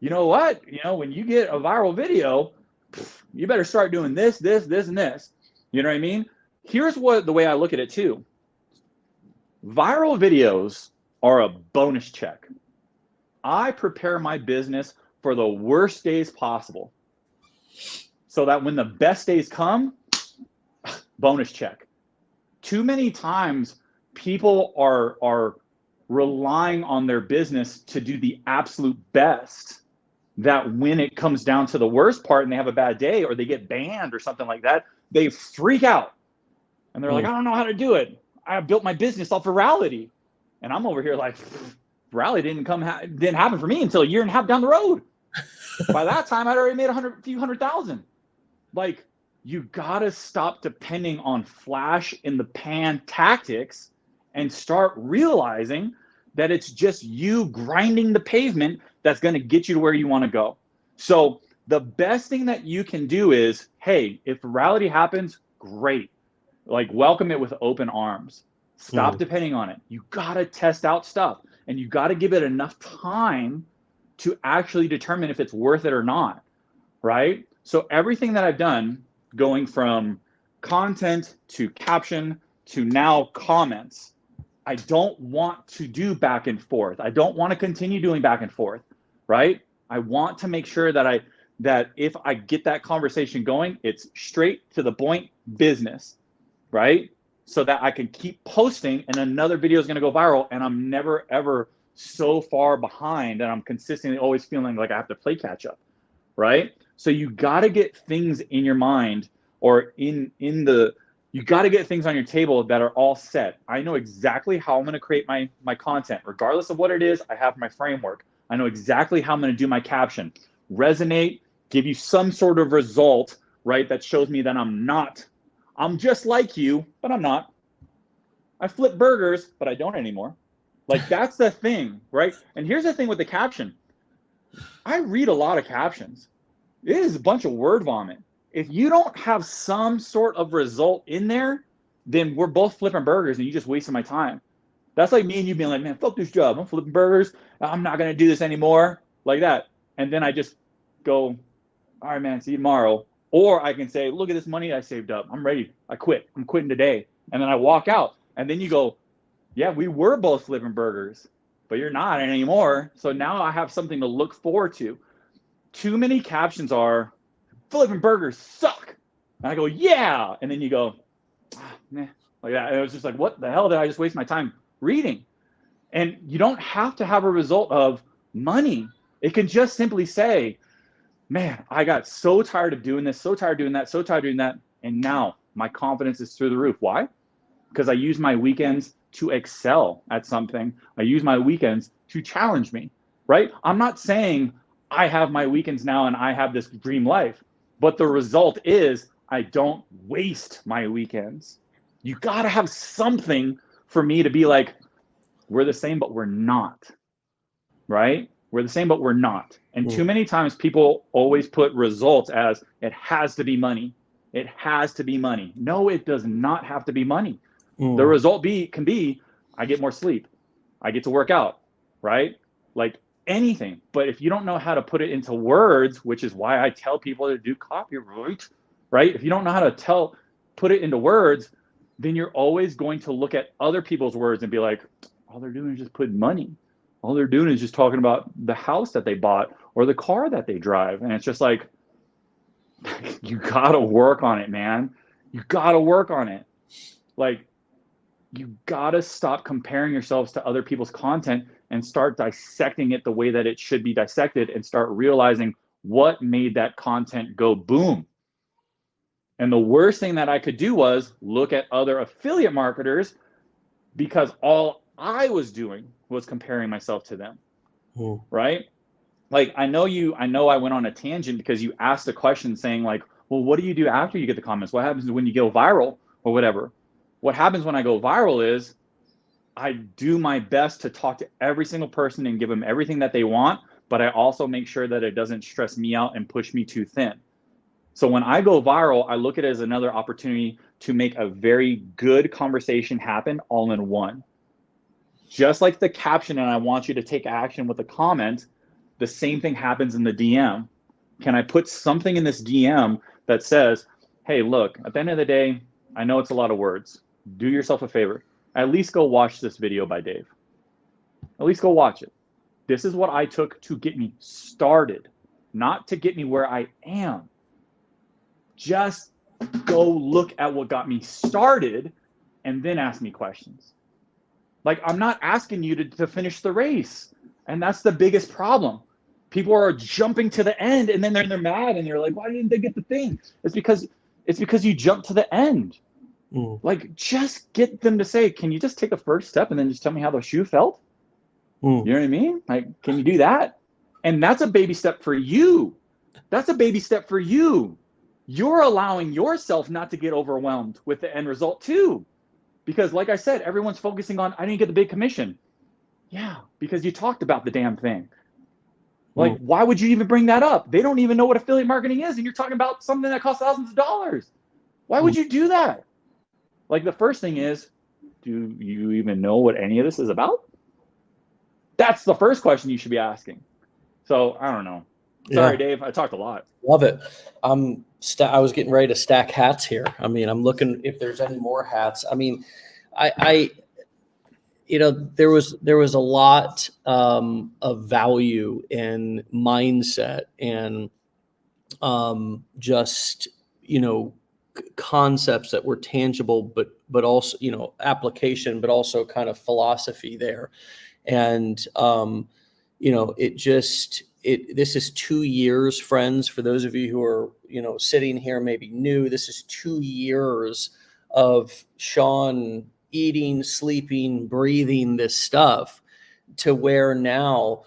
you know what? You know, when you get a viral video, you better start doing this, and this. You know what I mean? Here's the way I look at it too. Viral videos are a bonus check. I prepare my business for the worst days possible so that when the best days come, bonus check. Too many times people are relying on their business to do the absolute best, that when it comes down to the worst part and they have a bad day or they get banned or something like that, they freak out. And they're like, I don't know how to do it. I built my business off virality. And I'm over here like, virality didn't happen for me until a year and a half down the road. By that time, I'd already made a few hundred thousand. Like, you gotta stop depending on flash in the pan tactics and start realizing that it's just you grinding the pavement that's gonna get you to where you wanna go. So the best thing that you can do is, hey, if virality happens, great. Like, welcome it with open arms. Stop depending on it. You gotta test out stuff, and you gotta give it enough time to actually determine if it's worth it or not, right? So everything that I've done, going from content to caption to now comments, I don't want to do back and forth. I don't want to continue doing back and forth, right? I want to make sure that if I get that conversation going, it's straight to the point business, right? So that I can keep posting and another video is going to go viral and I'm never ever so far behind and I'm consistently always feeling like I have to play catch up, right? So you got to get things in your mind or you got to get things on your table that are all set. I know exactly how I'm going to create my content. Regardless of what it is, I have my framework. I know exactly how I'm going to do my caption. Resonate, give you some sort of result, right? That shows me that I'm just like you, but I'm not. I flip burgers, but I don't anymore. Like, that's the thing, right? And here's the thing with the caption. I read a lot of captions. It is a bunch of word vomit. If you don't have some sort of result in there, then we're both flipping burgers and you just wasting my time. That's like me and you being like, man, fuck this job. I'm flipping burgers. I'm not going to do this anymore. Like that. And then I just go, all right, man, see you tomorrow. Or I can say, look at this money I saved up. I'm ready. I quit. I'm quitting today. And then I walk out. And then you go, yeah, we were both flipping burgers, but you're not anymore. So now I have something to look forward to. Too many captions are, flipping burgers suck. And I go, yeah. And then you go, like that. And it was just like, what the hell did I just waste my time reading? And you don't have to have a result of money. It can just simply say, man, I got so tired of doing this, so tired of doing that, so tired of doing that. And now my confidence is through the roof. Why? Because I use my weekends to excel at something. I use my weekends to challenge me, right? I'm not saying I have my weekends now and I have this dream life, but the result is I don't waste my weekends. You got to have something for me to be like, we're the same, but we're not, right? We're the same, but we're not. And too many times people always put results as it has to be money. It has to be money. No, it does not have to be money. The result can be, I get more sleep. I get to work out, right? Like anything. But if you don't know how to put it into words, which is why I tell people to do copyright, right? If you don't know how to put it into words, then you're always going to look at other people's words and be like, all they're doing is just putting money. All they're doing is just talking about the house that they bought or the car that they drive. And it's just like, You gotta work on it, man. You gotta work on it. Like, you gotta stop comparing yourselves to other people's content and start dissecting it the way that it should be dissected, and start realizing what made that content go boom. And the worst thing that I could do was look at other affiliate marketers, because all I was doing was comparing myself to them. Right? Like, I know I went on a tangent because you asked a question saying like, well, what do you do after you get the comments? What happens when you go viral or whatever? What happens when I go viral is I do my best to talk to every single person and give them everything that they want, but I also make sure that it doesn't stress me out and push me too thin. So when I go viral, I look at it as another opportunity to make a very good conversation happen all in one. Just like the caption, and I want you to take action with a comment, the same thing happens in the DM. Can I put something in this DM that says, hey, look, at the end of the day, I know it's a lot of words. Do yourself a favor. At least go watch this video by Dave. At least go watch it. This is what I took to get me started, not to get me where I am. Just go look at what got me started and then ask me questions. Like, I'm not asking you to finish the race. And that's the biggest problem. People are jumping to the end and then they're mad and they're like, why didn't they get the thing? It's because you jumped to the end. Like, just get them to say, can you just take the first step and then just tell me how the shoe felt? You know what I mean? Like, can you do that? And that's a baby step for you. That's a baby step for you. You're allowing yourself not to get overwhelmed with the end result too. Because like I said, everyone's focusing on, I didn't get the big commission. Yeah, because you talked about the damn thing. Like, why would you even bring that up? They don't even know what affiliate marketing is, and you're talking about something that costs thousands of dollars. Why would you do that? Like, the first thing is, do you even know what any of this is about? That's the first question you should be asking. So, I don't know. Sorry, Dave, I talked a lot. Love it. I was getting ready to stack hats here. I mean, I'm looking if there's any more hats. I mean, I there was a lot of value in mindset and just concepts that were tangible, but also application, but also kind of philosophy there, and this is 2 years, friends. For those of you who are sitting here maybe new, this is 2 years of Sean eating, sleeping, breathing this stuff, to where now,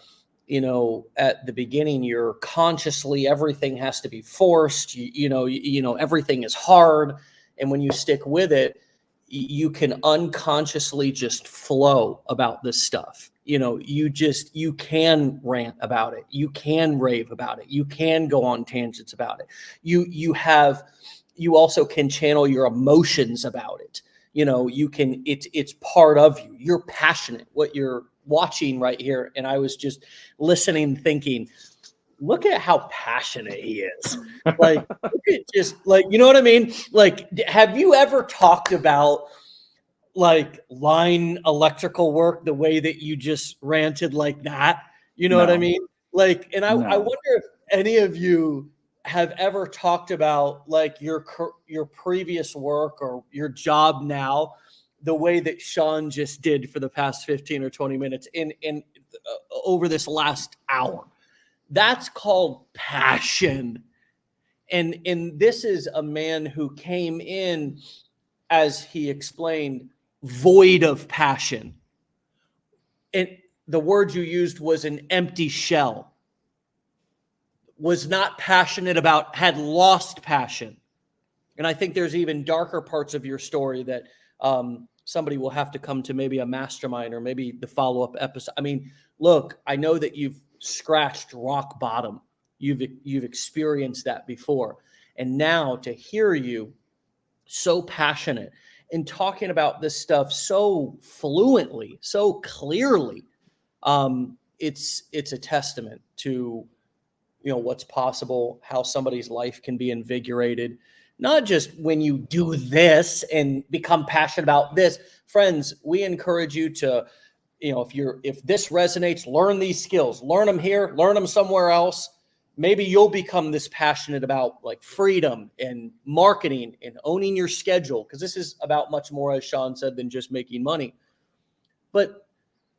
at the beginning, you're consciously, everything has to be forced, everything is hard. And when you stick with it, you can unconsciously just flow about this stuff. You can rant about it. You can rave about it. You can go on tangents about it. You also can channel your emotions about it. It's part of you. You're passionate. What you're watching right here. And I was just listening, thinking, look at how passionate he is. Like, look at just like, you know what I mean? Like, have you ever talked about like line electrical work the way that you just ranted like that? You know what I mean? Like, and I wonder if any of you have ever talked about like your previous work or your job now, the way that Sean just did for the past 15 or 20 minutes in over this last hour. That's called passion. And this is a man who came in, as he explained, void of passion. And the word you used was an empty shell. Was not passionate about, had lost passion. And I think there's even darker parts of your story that somebody will have to come to, maybe a mastermind or maybe the follow-up episode. I mean, look, I know that you've scratched rock bottom. You've experienced that before. And now to hear you so passionate and talking about this stuff so fluently, so clearly, it's a testament to what's possible, how somebody's life can be invigorated, not just when you do this and become passionate about this. Friends, we encourage you to, if this resonates, learn these skills, learn them here, learn them somewhere else. maybe you'll become this passionate about like freedom and marketing and owning your schedule, because this is about much more, as Sean said, than just making money. But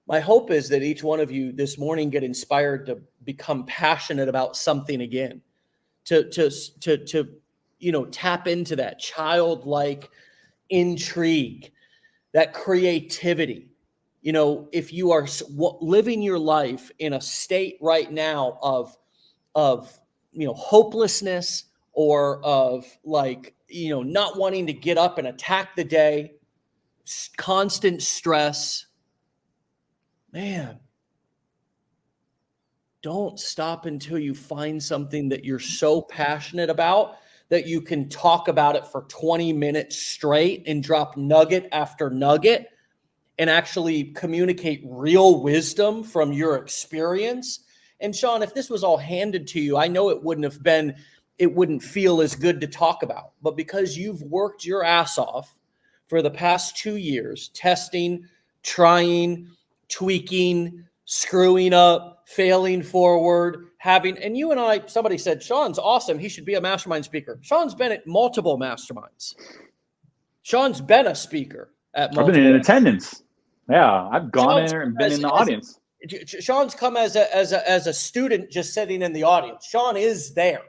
my hope is that each one of you this morning get inspired to become passionate about something again, to tap into that childlike intrigue, that creativity. If you are living your life in a state right now of hopelessness, or of not wanting to get up and attack the day, constant stress, man, don't stop until you find something that you're so passionate about that you can talk about it for 20 minutes straight and drop nugget after nugget and actually communicate real wisdom from your experience. And Sean, if this was all handed to you, I know it wouldn't feel as good to talk about. But because you've worked your ass off for the past 2 years, testing, trying, tweaking, screwing up, failing forward, and you and I, somebody said, Sean's awesome. He should be a mastermind speaker. Sean's been at multiple masterminds. Sean's been a speaker at multiple. I've been in attendance. Yeah, I've gone in there and been in the audience. Sean's come as a student, just sitting in the audience. Sean is there.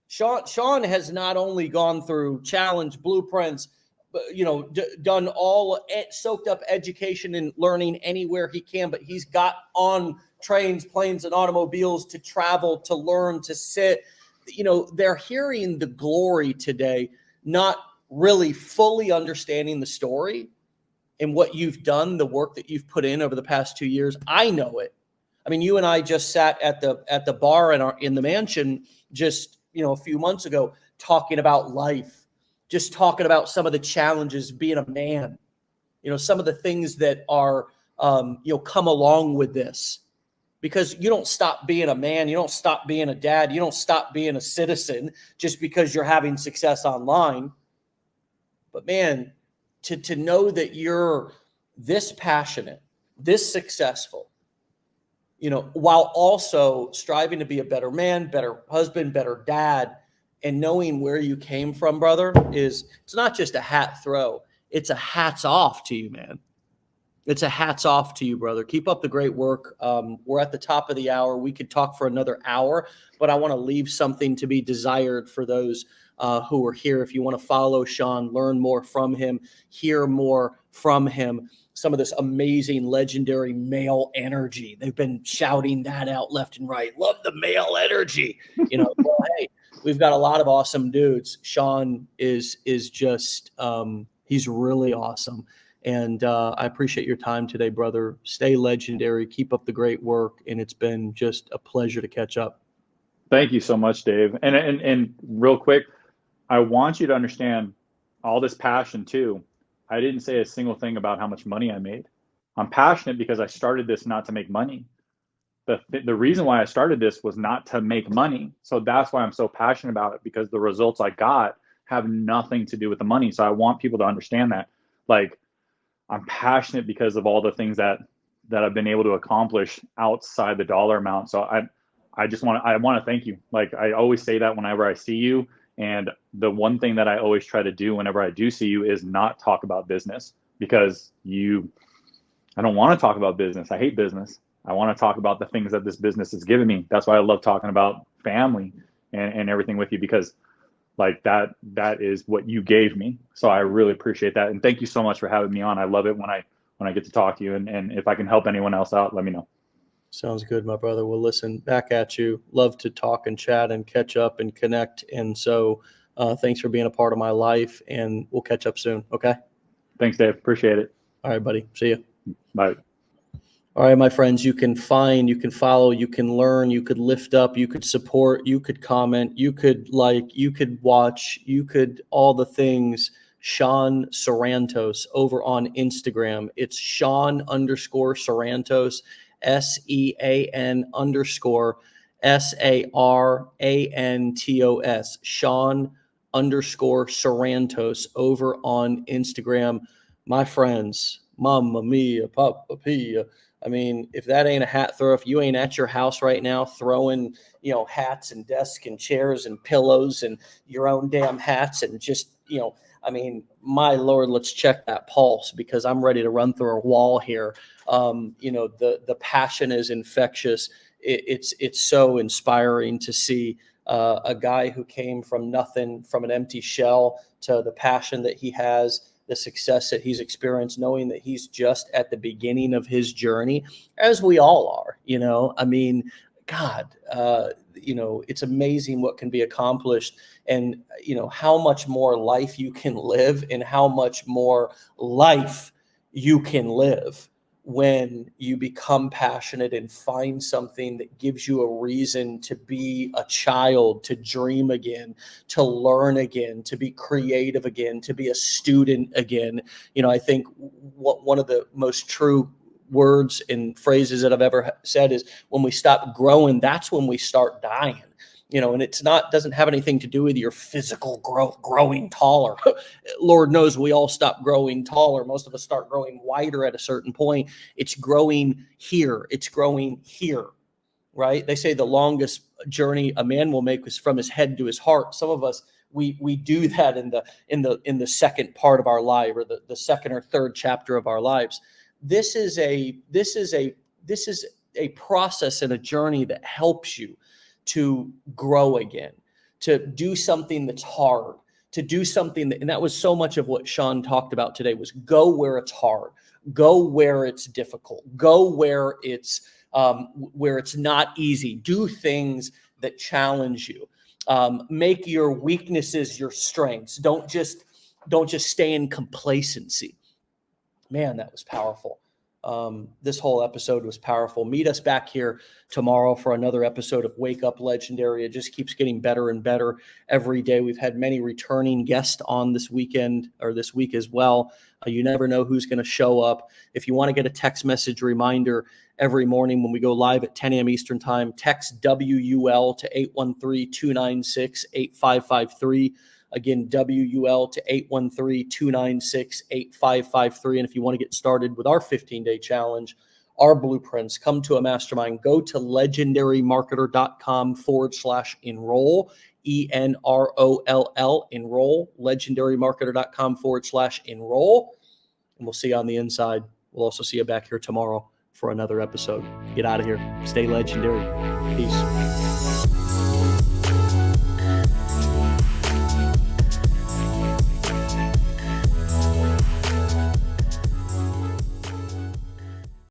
Sean has not only gone through challenge blueprints, but done all soaked up education and learning anywhere he can, but he's got on trains, planes, and automobiles to travel, to learn, to sit. They're hearing the glory today, not really fully understanding the story and what you've done, the work that you've put in over the past 2 years. I know it. I mean, you and I just sat at the bar in the mansion just a few months ago, talking about life, just talking about some of the challenges being a man, some of the things that are come along with this, because you don't stop being a man, you don't stop being a dad, you don't stop being a citizen just because you're having success online. But man, to know that you're this passionate, this successful, while also striving to be a better man, better husband, better dad, and knowing where you came from, brother, it's not just a hat throw. It's a hats off to you, man. It's a hats off to you, brother. Keep up the great work. We're at the top of the hour. We could talk for another hour, but I want to leave something to be desired for those who are here. If you want to follow Sean, learn more from him, hear more from him, some of this amazing, legendary male energy. They've been shouting that out left and right. Love the male energy. Well, hey, we've got a lot of awesome dudes. Sean is just, he's really awesome. And I appreciate your time today, brother. Stay legendary. Keep up the great work. And it's been just a pleasure to catch up. Thank you so much, Dave. And real quick, I want you to understand all this passion too. I didn't say a single thing about how much money I made. I'm passionate because I started this not to make money. The reason why I started this was not to make money. So that's why I'm so passionate about it, because the results I got have nothing to do with the money. So I want people to understand that. Like, I'm passionate because of all the things that I've been able to accomplish outside the dollar amount. So I want to thank you. Like, I always say that whenever I see you. And the one thing that I always try to do whenever I do see you is not talk about business, because I don't want to talk about business. I hate business. I want to talk about the things that this business has given me. That's why I love talking about family and everything with you, because like that is what you gave me. So I really appreciate that. And thank you so much for having me on. I love it when I get to talk to you, and if I can help anyone else out, let me know. Sounds good, my brother. Well, listen, back at you. Love to talk and chat and catch up and connect. And so thanks for being a part of my life, and we'll catch up soon. Okay. Thanks, Dave. Appreciate it. All right, buddy. See you. Bye. All right, my friends, you can find, you can follow, you can learn, you could lift up, you could support, you could comment, you could like, you could watch, you could all the things. Sean Sarantos over on Instagram. It's Sean_Sarantos, SEAN_SARANTOS. Sean_Sarantos over on Instagram. My friends, Mamma Mia, Papa Pia. I mean, if that ain't a hat throw, if you ain't at your house right now throwing, hats and desks and chairs and pillows and your own damn hats and just, I mean, my Lord, let's check that pulse, because I'm ready to run through a wall here. The passion is infectious. It's so inspiring to see a guy who came from nothing, from an empty shell, to the passion that he has, the success that he's experienced, knowing that he's just at the beginning of his journey, as we all are. I mean, God, it's amazing what can be accomplished, and how much more life you can live, and how much more life you can live when you become passionate and find something that gives you a reason to be a child, to dream again, to learn again, to be creative again, to be a student again. I think one of the most true words and phrases that I've ever said is, when we stop growing, that's when we start dying. And doesn't have anything to do with your physical growth, growing taller. Lord knows we all stop growing taller. Most of us start growing wider at a certain point. It's growing here. It's growing here, right? They say the longest journey a man will make is from his head to his heart. Some of us, we do that in the second part of our life, or the second or third chapter of our lives. This is a process and a journey that helps you to grow again, to do something that's hard, to do something and that was so much of what Sean talked about today, was go where it's hard, go where it's difficult, go where it's not easy, do things that challenge you, make your weaknesses your strengths. Don't just stay in complacency. Man, that was powerful. This whole episode was powerful. Meet us back here tomorrow for another episode of Wake Up Legendary. It just keeps getting better and better every day. We've had many returning guests on this weekend, or this week as well. You never know who's going to show up. If you want to get a text message reminder every morning when we go live at 10 a.m. Eastern time, text WUL to 813-296-8553. Again, WUL to 813-296-8553. And if you want to get started with our 15-day challenge, our blueprints, come to a mastermind, go to legendarymarketer.com/enroll, ENROLL, enroll, legendarymarketer.com/enroll. And we'll see you on the inside. We'll also see you back here tomorrow for another episode. Get out of here. Stay legendary. Peace.